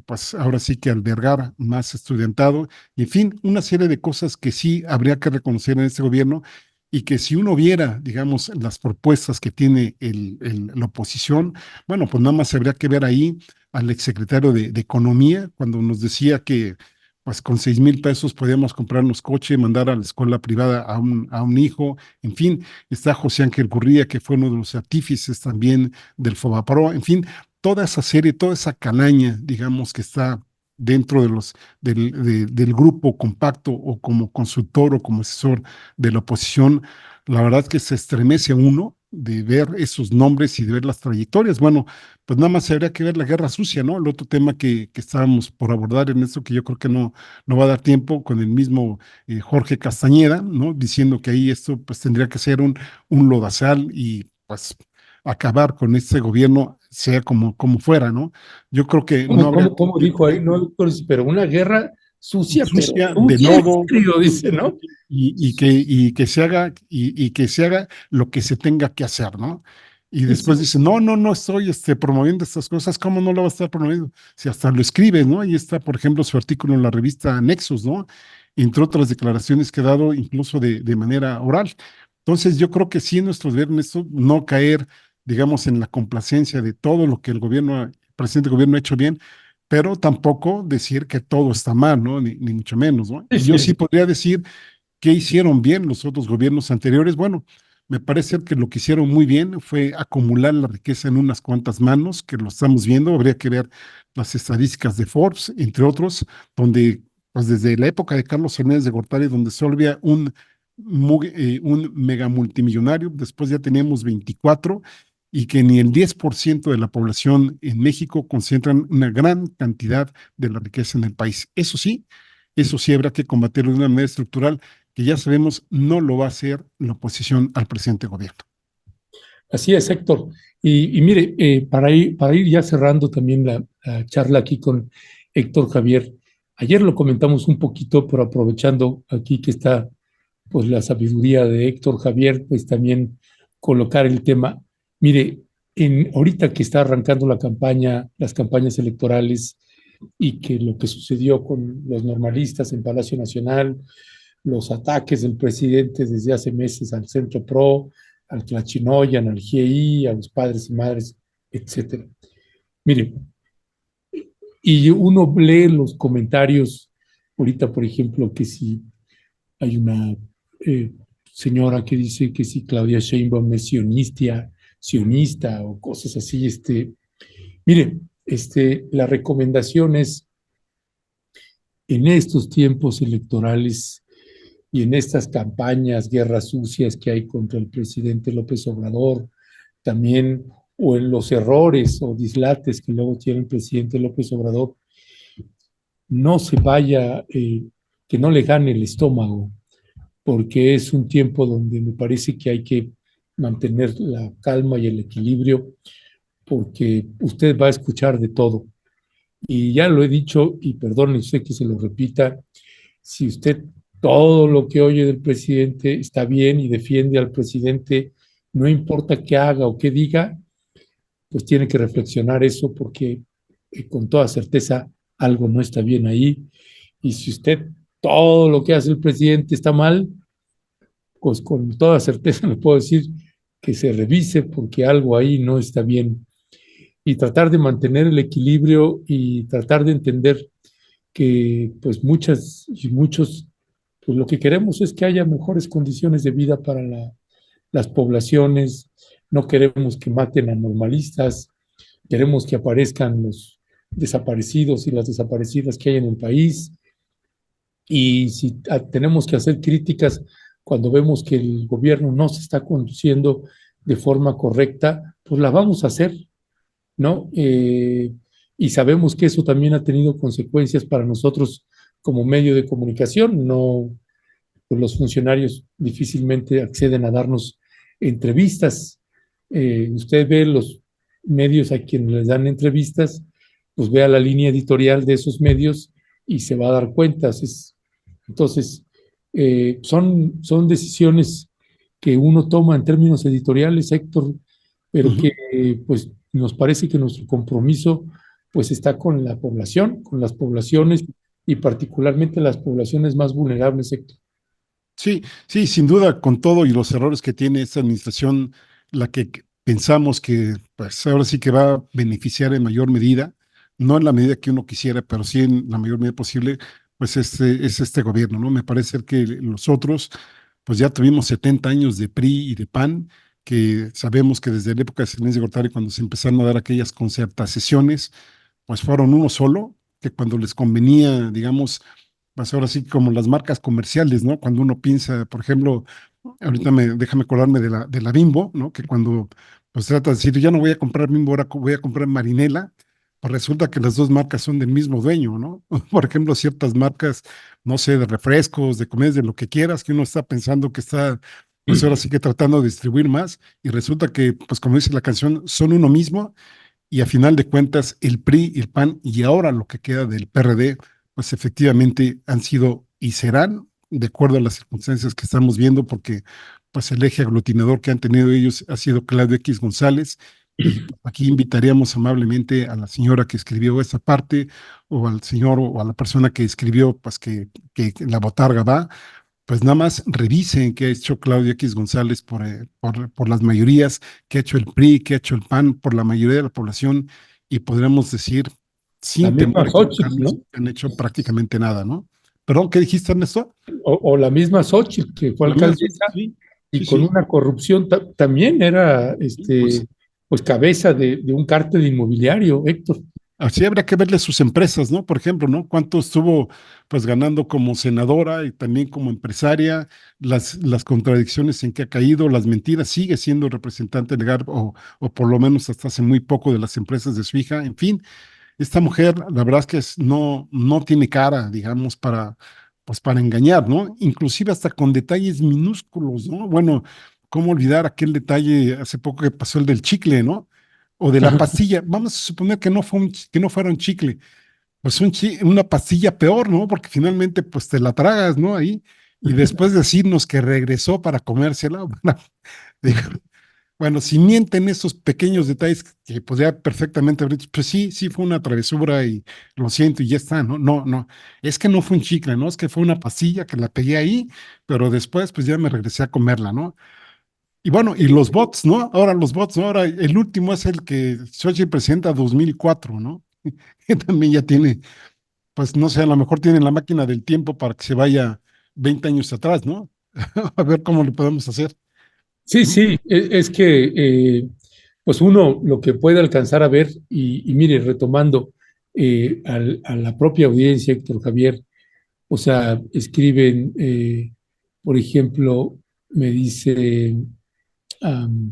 pues ahora sí que albergar más estudiantado, y en fin, una serie de cosas que sí habría que reconocer en este gobierno y que si uno viera, digamos, las propuestas que tiene la oposición, bueno, pues nada más habría que ver ahí al exsecretario de Economía cuando nos decía que pues con 6,000 pesos podíamos comprarnos coche, mandar a la escuela privada a un hijo, en fin, está José Ángel Gurría, que fue uno de los artífices también del Fobapro, en fin, toda esa serie, toda esa calaña, digamos, que está dentro del grupo compacto o como consultor o como asesor de la oposición, la verdad que se estremece a uno de ver esos nombres y de ver las trayectorias. Bueno, pues nada más habría que ver la guerra sucia, ¿no? El otro tema que estábamos por abordar en esto, que yo creo que no va a dar tiempo, con el mismo Jorge Castañeda, ¿no? Diciendo que ahí esto pues tendría que ser un lodazal y pues acabar con este gobierno, sea como fuera, ¿no? Yo creo que no habría ¿Cómo dijo ahí? No, pero una guerra sucia, pero sucia de sucia en lodo, serio, dice, ¿no? y que se haga lo que se tenga que hacer, ¿no? Y Sí, después sí. dice, no estoy promoviendo estas cosas, ¿cómo no lo va a estar promoviendo? Si hasta lo escribe, ¿no? Ahí está, por ejemplo, su artículo en la revista Nexus, ¿no? Entre otras declaraciones que ha dado incluso de manera oral. Entonces, yo creo que sí, nuestro deber en esto, no caer, digamos, en la complacencia de todo lo que el presidente del gobierno ha hecho bien, pero tampoco decir que todo está mal, ¿no? Ni mucho menos, ¿no? Sí, Y yo sí sí. podría decir qué hicieron bien los otros gobiernos anteriores. Bueno, me parece que lo que hicieron muy bien fue acumular la riqueza en unas cuantas manos, que lo estamos viendo. Habría que ver las estadísticas de Forbes, entre otros, donde, pues desde la época de Carlos Fernández de Gortari, donde solo había un mega multimillonario, después ya teníamos 24, y que ni el 10% de la población en México concentran una gran cantidad de la riqueza en el país. Eso sí habrá que combatirlo de una manera estructural, que ya sabemos no lo va a hacer la oposición al presidente gobierno. Así es, Héctor. Y mire, para ir ya cerrando también la charla aquí con Héctor Javier, ayer lo comentamos un poquito, pero aprovechando aquí que está pues la sabiduría de Héctor Javier, pues también colocar el tema. Mire, ahorita que está arrancando las campañas electorales y que lo que sucedió con los normalistas en Palacio Nacional, los ataques del presidente desde hace meses al Centro PRO, al Tlachinoyan, al GI, a los padres y madres, etcétera. Mire, y uno lee los comentarios, ahorita, por ejemplo, que si hay una eh, señora que dice que si Claudia Sheinbaum es sionista o cosas así, mire, la recomendación es en estos tiempos electorales y en estas campañas, guerras sucias que hay contra el presidente López Obrador, también, o en los errores o dislates que luego tiene el presidente López Obrador, no se vaya, que no le gane el estómago, porque es un tiempo donde me parece que hay que mantener la calma y el equilibrio, porque usted va a escuchar de todo. Y ya lo he dicho, y perdone usted que se lo repita, si usted todo lo que oye del presidente está bien y defiende al presidente, no importa qué haga o qué diga, pues tiene que reflexionar eso porque con toda certeza algo no está bien ahí Y si usted todo lo que hace el presidente está mal, pues con toda certeza le puedo decir que se revise porque algo ahí no está bien. Y tratar de mantener el equilibrio y tratar de entender que pues muchas y muchos, pues lo que queremos es que haya mejores condiciones de vida para las poblaciones, no queremos que maten a normalistas, queremos que aparezcan los desaparecidos y las desaparecidas que hay en el país, y si tenemos que hacer críticas cuando vemos que el gobierno no se está conduciendo de forma correcta, pues la vamos a hacer, ¿no? Y sabemos que eso también ha tenido consecuencias para nosotros como medio de comunicación. No, pues los funcionarios difícilmente acceden a darnos entrevistas. Usted ve los medios a quienes les dan entrevistas, pues vea la línea editorial de esos medios y se va a dar cuenta. Entonces, son decisiones que uno toma en términos editoriales, Héctor, pero que pues nos parece que nuestro compromiso pues está con la población, con las poblaciones y particularmente las poblaciones más vulnerables, Héctor. Sí, sí, sin duda, con todo y los errores que tiene esta administración, la que pensamos que pues ahora sí que va a beneficiar en mayor medida, no en la medida que uno quisiera, pero sí en la mayor medida posible, pues es este gobierno, ¿no? Me parece que los otros, pues ya tuvimos 70 años de PRI y de PAN, que sabemos que desde la época de Salinas de Gortari, cuando se empezaron a dar aquellas concertaciones, pues fueron uno solo, que cuando les convenía, digamos, pues ahora sí como las marcas comerciales, ¿no? Cuando uno piensa, por ejemplo, ahorita déjame acordarme de la Bimbo, ¿no? Que cuando pues trata de decir, ya no voy a comprar Bimbo, ahora voy a comprar Marinela, pues resulta que las dos marcas son del mismo dueño, ¿no? Por ejemplo, ciertas marcas, no sé, de refrescos, de comidas, de lo que quieras, que uno está pensando que está, pues ahora sí que tratando de distribuir más, y resulta que, pues como dice la canción, son uno mismo, y a final de cuentas, el PRI, el PAN y ahora lo que queda del PRD, pues efectivamente han sido y serán, de acuerdo a las circunstancias que estamos viendo, porque pues el eje aglutinador que han tenido ellos ha sido Claudio X González. Y aquí invitaríamos amablemente a la señora que escribió esta parte, o al señor o a la persona que escribió, pues que la botarga va, pues nada más revisen qué ha hecho Claudio X González por las mayorías, qué ha hecho el PRI, qué ha hecho el PAN por la mayoría de la población, y podremos decir, La sin temor misma a Xochitl, equivocarnos, ¿no? que han hecho prácticamente nada, ¿no? Perdón, ¿qué dijiste, Ernesto? O la misma Xochitl, que fue La misma, alcaldesa sí, y sí, con sí, una corrupción también era pues pues cabeza de un cártel inmobiliario, Héctor. así habría que verle sus empresas, ¿no? Por ejemplo, ¿no? ¿Cuánto estuvo pues ganando como senadora y también como empresaria? Las contradicciones en que ha caído, las mentiras, sigue siendo representante legal o por lo menos hasta hace muy poco de las empresas de su hija. En fin, esta mujer, la verdad es que no tiene cara, digamos, pues para engañar, ¿no? Inclusive hasta con detalles minúsculos, ¿no? Bueno, ¿cómo olvidar aquel detalle hace poco que pasó el del chicle, ¿no? O de la Ajá. pastilla. Vamos a suponer que que no fuera un chicle, pues una pastilla peor, ¿no? Porque finalmente, pues te la tragas, ¿no? Ahí. Y después decirnos que regresó para comérsela, bueno, digo, bueno, si mienten esos pequeños detalles que podría perfectamente haber dicho, pues sí, sí fue una travesura y lo siento y ya está, ¿no? No, no, es que no fue un chicle, ¿no? Es que fue una pastilla que la pegué ahí, pero después pues ya me regresé a comerla, ¿no? Y bueno, y los bots, ¿no? Ahora los bots, ¿no? Ahora el último es el que Xochitl presenta 2004, ¿no? Que también ya tiene, pues no sé, a lo mejor tiene la máquina del tiempo para que se vaya 20 años atrás, ¿no? A ver cómo lo podemos hacer. Sí, sí, es que pues uno lo que puede alcanzar a ver, y mire, retomando a la propia audiencia, Héctor Javier, o sea, escriben, por ejemplo, me dice, um,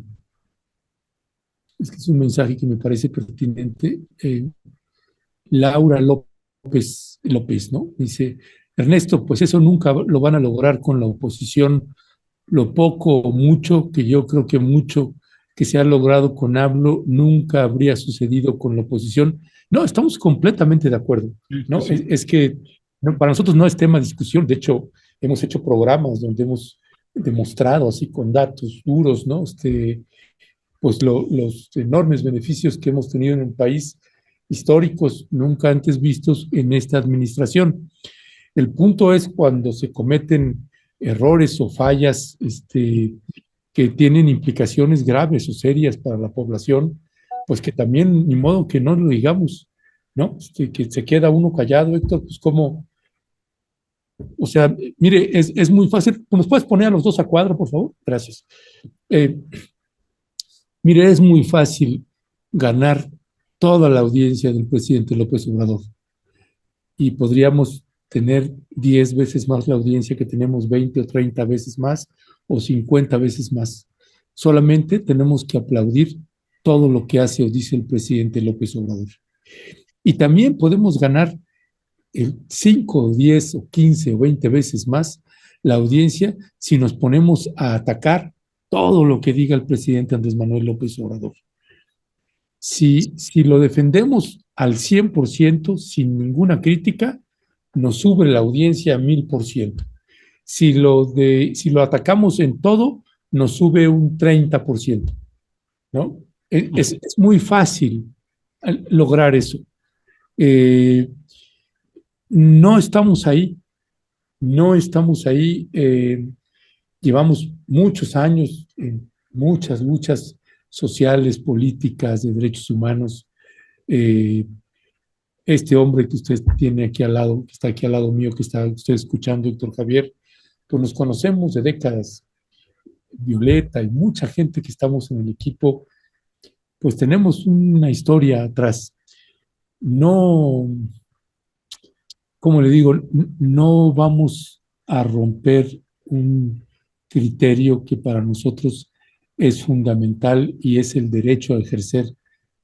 es que es un mensaje que me parece pertinente, Laura López, ¿no? Dice, Ernesto, pues eso nunca lo van a lograr con la oposición, lo poco o mucho, que yo creo que mucho que se ha logrado con AMLO nunca habría sucedido con la oposición. No, estamos completamente de acuerdo, Sí, sí, ¿no? sí. Es que no, para nosotros no es tema de discusión, de hecho, hemos hecho programas donde hemos demostrado así con datos duros, ¿no? Pues los enormes beneficios que hemos tenido en el país, históricos, nunca antes vistos en esta administración. El punto es cuando se cometen errores o fallas que tienen implicaciones graves o serias para la población, pues que también, ni modo que no lo digamos, ¿no? Que se queda uno callado, Héctor, pues como, o sea, mire, es muy fácil. ¿Nos puedes poner a los dos a cuadro, por favor? Gracias. Eh, Mire, es muy fácil ganar toda la audiencia del presidente López Obrador y podríamos tener 10 veces más la audiencia que tenemos, 20 o 30 veces más o 50 veces más. Solamente tenemos que aplaudir todo lo que hace o dice el presidente López Obrador. Y también podemos ganar 5 o 10 o 15 o 20 veces más la audiencia si nos ponemos a atacar todo lo que diga el presidente Andrés Manuel López Obrador. Si lo defendemos al 100%, sin ninguna crítica, nos sube la audiencia a 1000%. Si lo atacamos en todo, nos sube un 30%, ¿no? Es muy fácil lograr eso. No estamos ahí, no estamos ahí. Llevamos muchos años en muchas luchas sociales, políticas, de derechos humanos. Este hombre que usted tiene aquí al lado, que está aquí al lado mío, que está usted escuchando, Héctor Javier, pues nos conocemos de décadas. Violeta y mucha gente que estamos en el equipo, pues tenemos una historia atrás. No, como le digo, no vamos a romper un criterio que para nosotros es fundamental y es el derecho a ejercer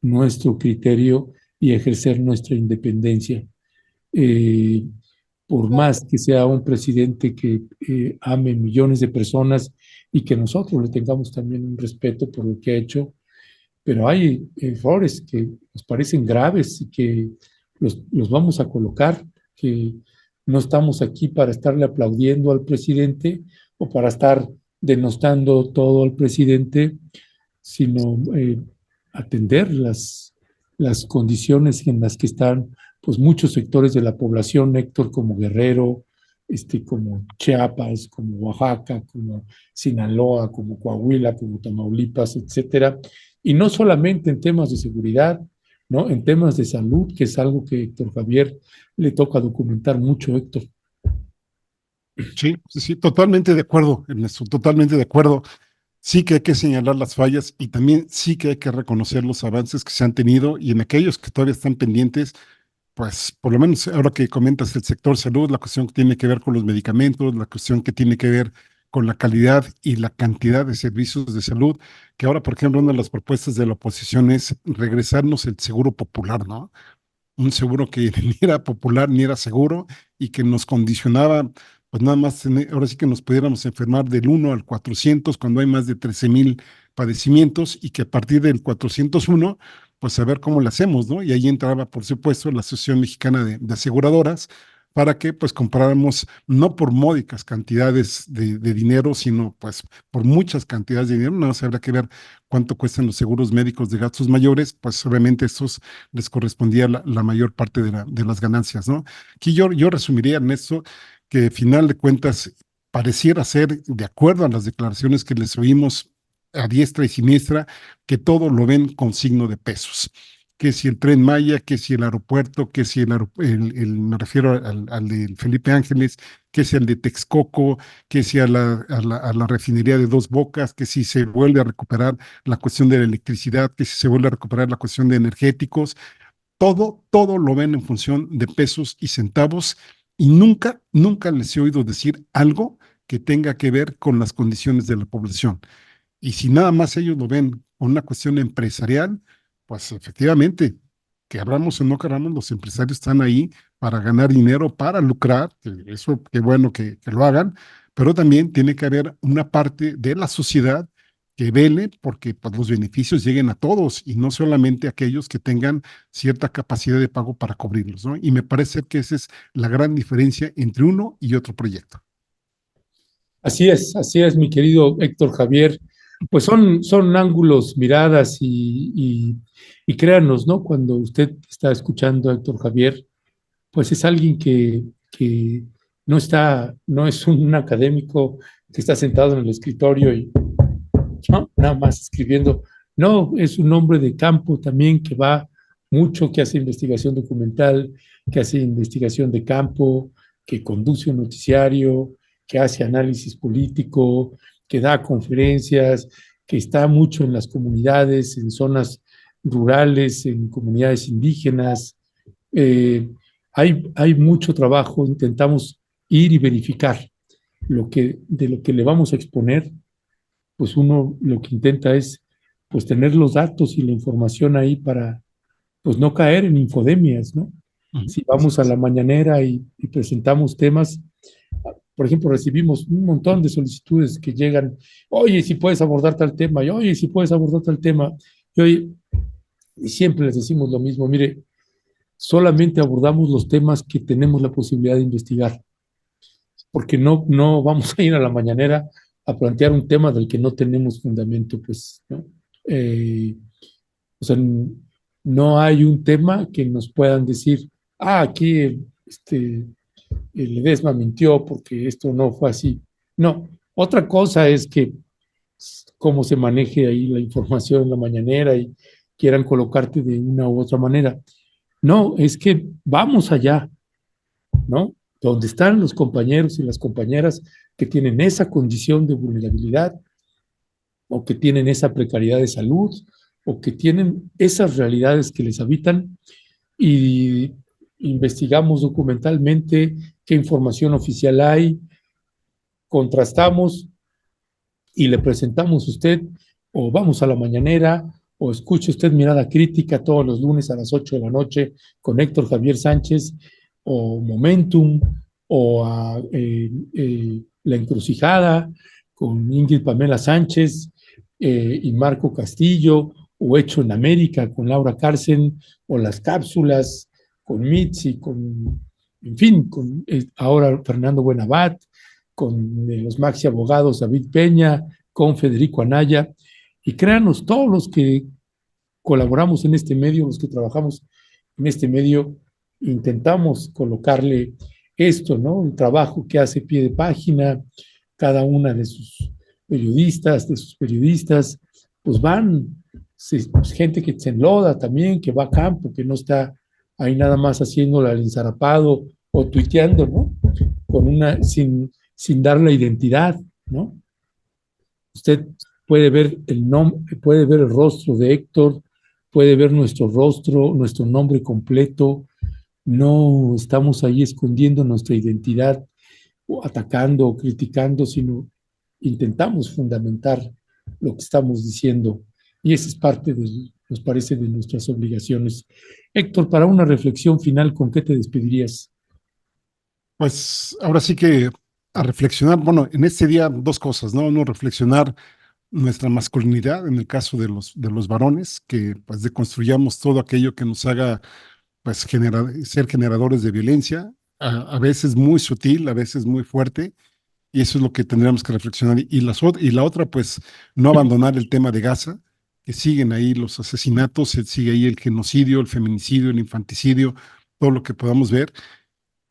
nuestro criterio y ejercer nuestra independencia. Eh, por más que sea un presidente que ame millones de personas y que nosotros le tengamos también un respeto por lo que ha hecho, pero hay errores que nos parecen graves y que los vamos a colocar, que no estamos aquí para estarle aplaudiendo al presidente o para estar denostando todo al presidente, sino atender las condiciones en las que están pues muchos sectores de la población, Héctor, como Guerrero, como Chiapas, como Oaxaca, como Sinaloa, como Coahuila, como Tamaulipas, etcétera. Y no solamente en temas de seguridad, ¿no? En temas de salud, que es algo que Héctor Javier le toca documentar mucho, Héctor. Sí, sí, totalmente de acuerdo, Ernesto, totalmente de acuerdo. Sí que hay que señalar las fallas y también sí que hay que reconocer los avances que se han tenido y en aquellos que todavía están pendientes, pues por lo menos ahora que comentas el sector salud, la cuestión que tiene que ver con los medicamentos, la cuestión que tiene que ver con la calidad y la cantidad de servicios de salud, que ahora, por ejemplo, una de las propuestas de la oposición es regresarnos el seguro popular, ¿no? Un seguro que ni era popular ni era seguro y que nos condicionaba, pues nada más, ahora sí que nos pudiéramos enfermar del 1 al 400 cuando hay más de 13,000 padecimientos y que a partir del 401, pues a ver cómo lo hacemos, ¿no? Y ahí entraba, por supuesto, la Asociación Mexicana de Aseguradoras para que pues compráramos no por módicas cantidades de dinero, sino pues por muchas cantidades de dinero. Nada más habrá que ver cuánto cuestan los seguros médicos de gastos mayores, pues obviamente estos les correspondía la mayor parte de las ganancias, ¿no? Aquí yo resumiría, Ernesto, que final de cuentas pareciera ser, de acuerdo a las declaraciones que les oímos a diestra y siniestra, que todo lo ven con signo de pesos. Que si el Tren Maya, que si el aeropuerto, que si me refiero al de Felipe Ángeles, que si el de Texcoco, que si a la refinería de Dos Bocas, que si se vuelve a recuperar la cuestión de la electricidad, que si se vuelve a recuperar la cuestión de energéticos, todo lo ven en función de pesos y centavos y nunca les he oído decir algo que tenga que ver con las condiciones de la población. Y si nada más ellos lo ven con una cuestión empresarial, pues efectivamente, que abramos o no queramos, los empresarios están ahí para ganar dinero, para lucrar, eso qué bueno que lo hagan, pero también tiene que haber una parte de la sociedad que vele porque pues, los beneficios lleguen a todos y no solamente a aquellos que tengan cierta capacidad de pago para cubrirlos, ¿no? Y me parece que esa es la gran diferencia entre uno y otro proyecto. Así es, mi querido Héctor Javier. Pues son ángulos, miradas y créanos, ¿no? Cuando usted está escuchando a Héctor Javier, pues es alguien que no es un académico que está sentado en el escritorio y ¿no? Nada más escribiendo. No, es un hombre de campo también que va mucho, que hace investigación documental, que hace investigación de campo, que conduce un noticiario, que hace análisis político, que da conferencias, que está mucho en las comunidades, en zonas rurales, en comunidades indígenas. Hay mucho trabajo, intentamos ir y verificar de lo que le vamos a exponer, pues uno lo que intenta es pues tener los datos y la información ahí para pues no caer en infodemias, ¿no? Si vamos a la mañanera y presentamos temas, por ejemplo, recibimos un montón de solicitudes que llegan, oye, si puedes abordar tal tema, y oye, si puedes abordar tal tema, y siempre les decimos lo mismo, mire, solamente abordamos los temas que tenemos la posibilidad de investigar, porque no vamos a ir a la mañanera a plantear un tema del que no tenemos fundamento, pues, ¿no? O sea, no hay un tema que nos puedan decir, aquí Ledesma mintió porque esto no fue así. No, otra cosa es que cómo se maneje ahí la información en la mañanera y quieran colocarte de una u otra manera. No, es que vamos allá, ¿no? Donde están los compañeros y las compañeras que tienen esa condición de vulnerabilidad o que tienen esa precariedad de salud o que tienen esas realidades que les habitan y investigamos documentalmente qué información oficial hay, contrastamos y le presentamos a usted o vamos a la mañanera o escuche usted Mirada Crítica todos los lunes a las 8 de la noche con Héctor Javier Sánchez o Momentum o a La Encrucijada con Ingrid Pamela Sánchez y Marco Castillo, o Hecho en América con Laura Carcen, o Las Cápsulas con Mitzi, en fin, con ahora Fernando Buenabat, con los Maxi Abogados David Peña, con Federico Anaya, y créanos, todos los que colaboramos en este medio, los que trabajamos en este medio, intentamos colocarle esto, ¿no? El trabajo que hace Pie de Página, cada una de sus periodistas, pues pues gente que se enloda también, que va a campo, que no está ahí nada más haciéndola al ensarapado o tuiteando, ¿no? Sin dar la identidad, ¿no? Usted puede ver puede ver el rostro de Héctor, puede ver nuestro rostro, nuestro nombre completo. No estamos ahí escondiendo nuestra identidad o atacando o criticando, sino intentamos fundamentar lo que estamos diciendo. Y esa es parte, nos parece, de nuestras obligaciones. Héctor, para una reflexión final, ¿con qué te despedirías? Pues ahora sí que a reflexionar, bueno, en este día dos cosas, ¿no? Uno, reflexionar nuestra masculinidad, en el caso de los varones, que pues deconstruyamos todo aquello que nos haga pues ser generadores de violencia, a veces muy sutil, a veces muy fuerte, y eso es lo que tendríamos que reflexionar. Y la otra, pues no abandonar el tema de Gaza, que siguen ahí los asesinatos, sigue ahí el genocidio, el feminicidio, el infanticidio, todo lo que podamos ver,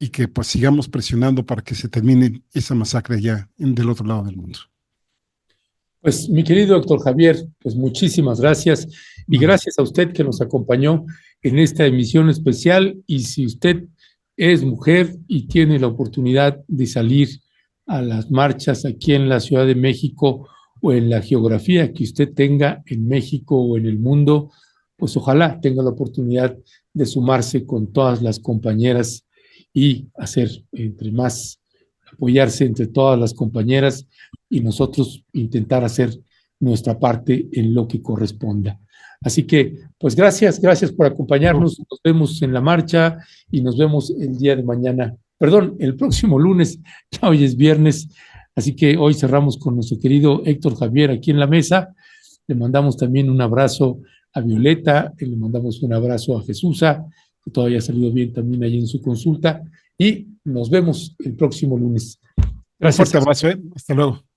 y que pues sigamos presionando para que se termine esa masacre allá del otro lado del mundo. Pues mi querido doctor Javier, pues muchísimas gracias y gracias a usted que nos acompañó en esta emisión especial. Y si usted es mujer y tiene la oportunidad de salir a las marchas aquí en la Ciudad de México o en la geografía que usted tenga en México o en el mundo, pues ojalá tenga la oportunidad de sumarse con todas las compañeras y apoyarse entre todas las compañeras y nosotros intentar hacer nuestra parte en lo que corresponda. Así que, pues gracias por acompañarnos. Nos vemos en la marcha y nos vemos el día de mañana. Perdón, el próximo lunes, ya hoy es viernes, así que hoy cerramos con nuestro querido Héctor Javier aquí en la mesa. Le mandamos también un abrazo a Violeta, le mandamos un abrazo a Jesusa, que todavía ha salido bien también ahí en su consulta, y nos vemos el próximo lunes. Gracias. Un fuerte abrazo, hasta luego.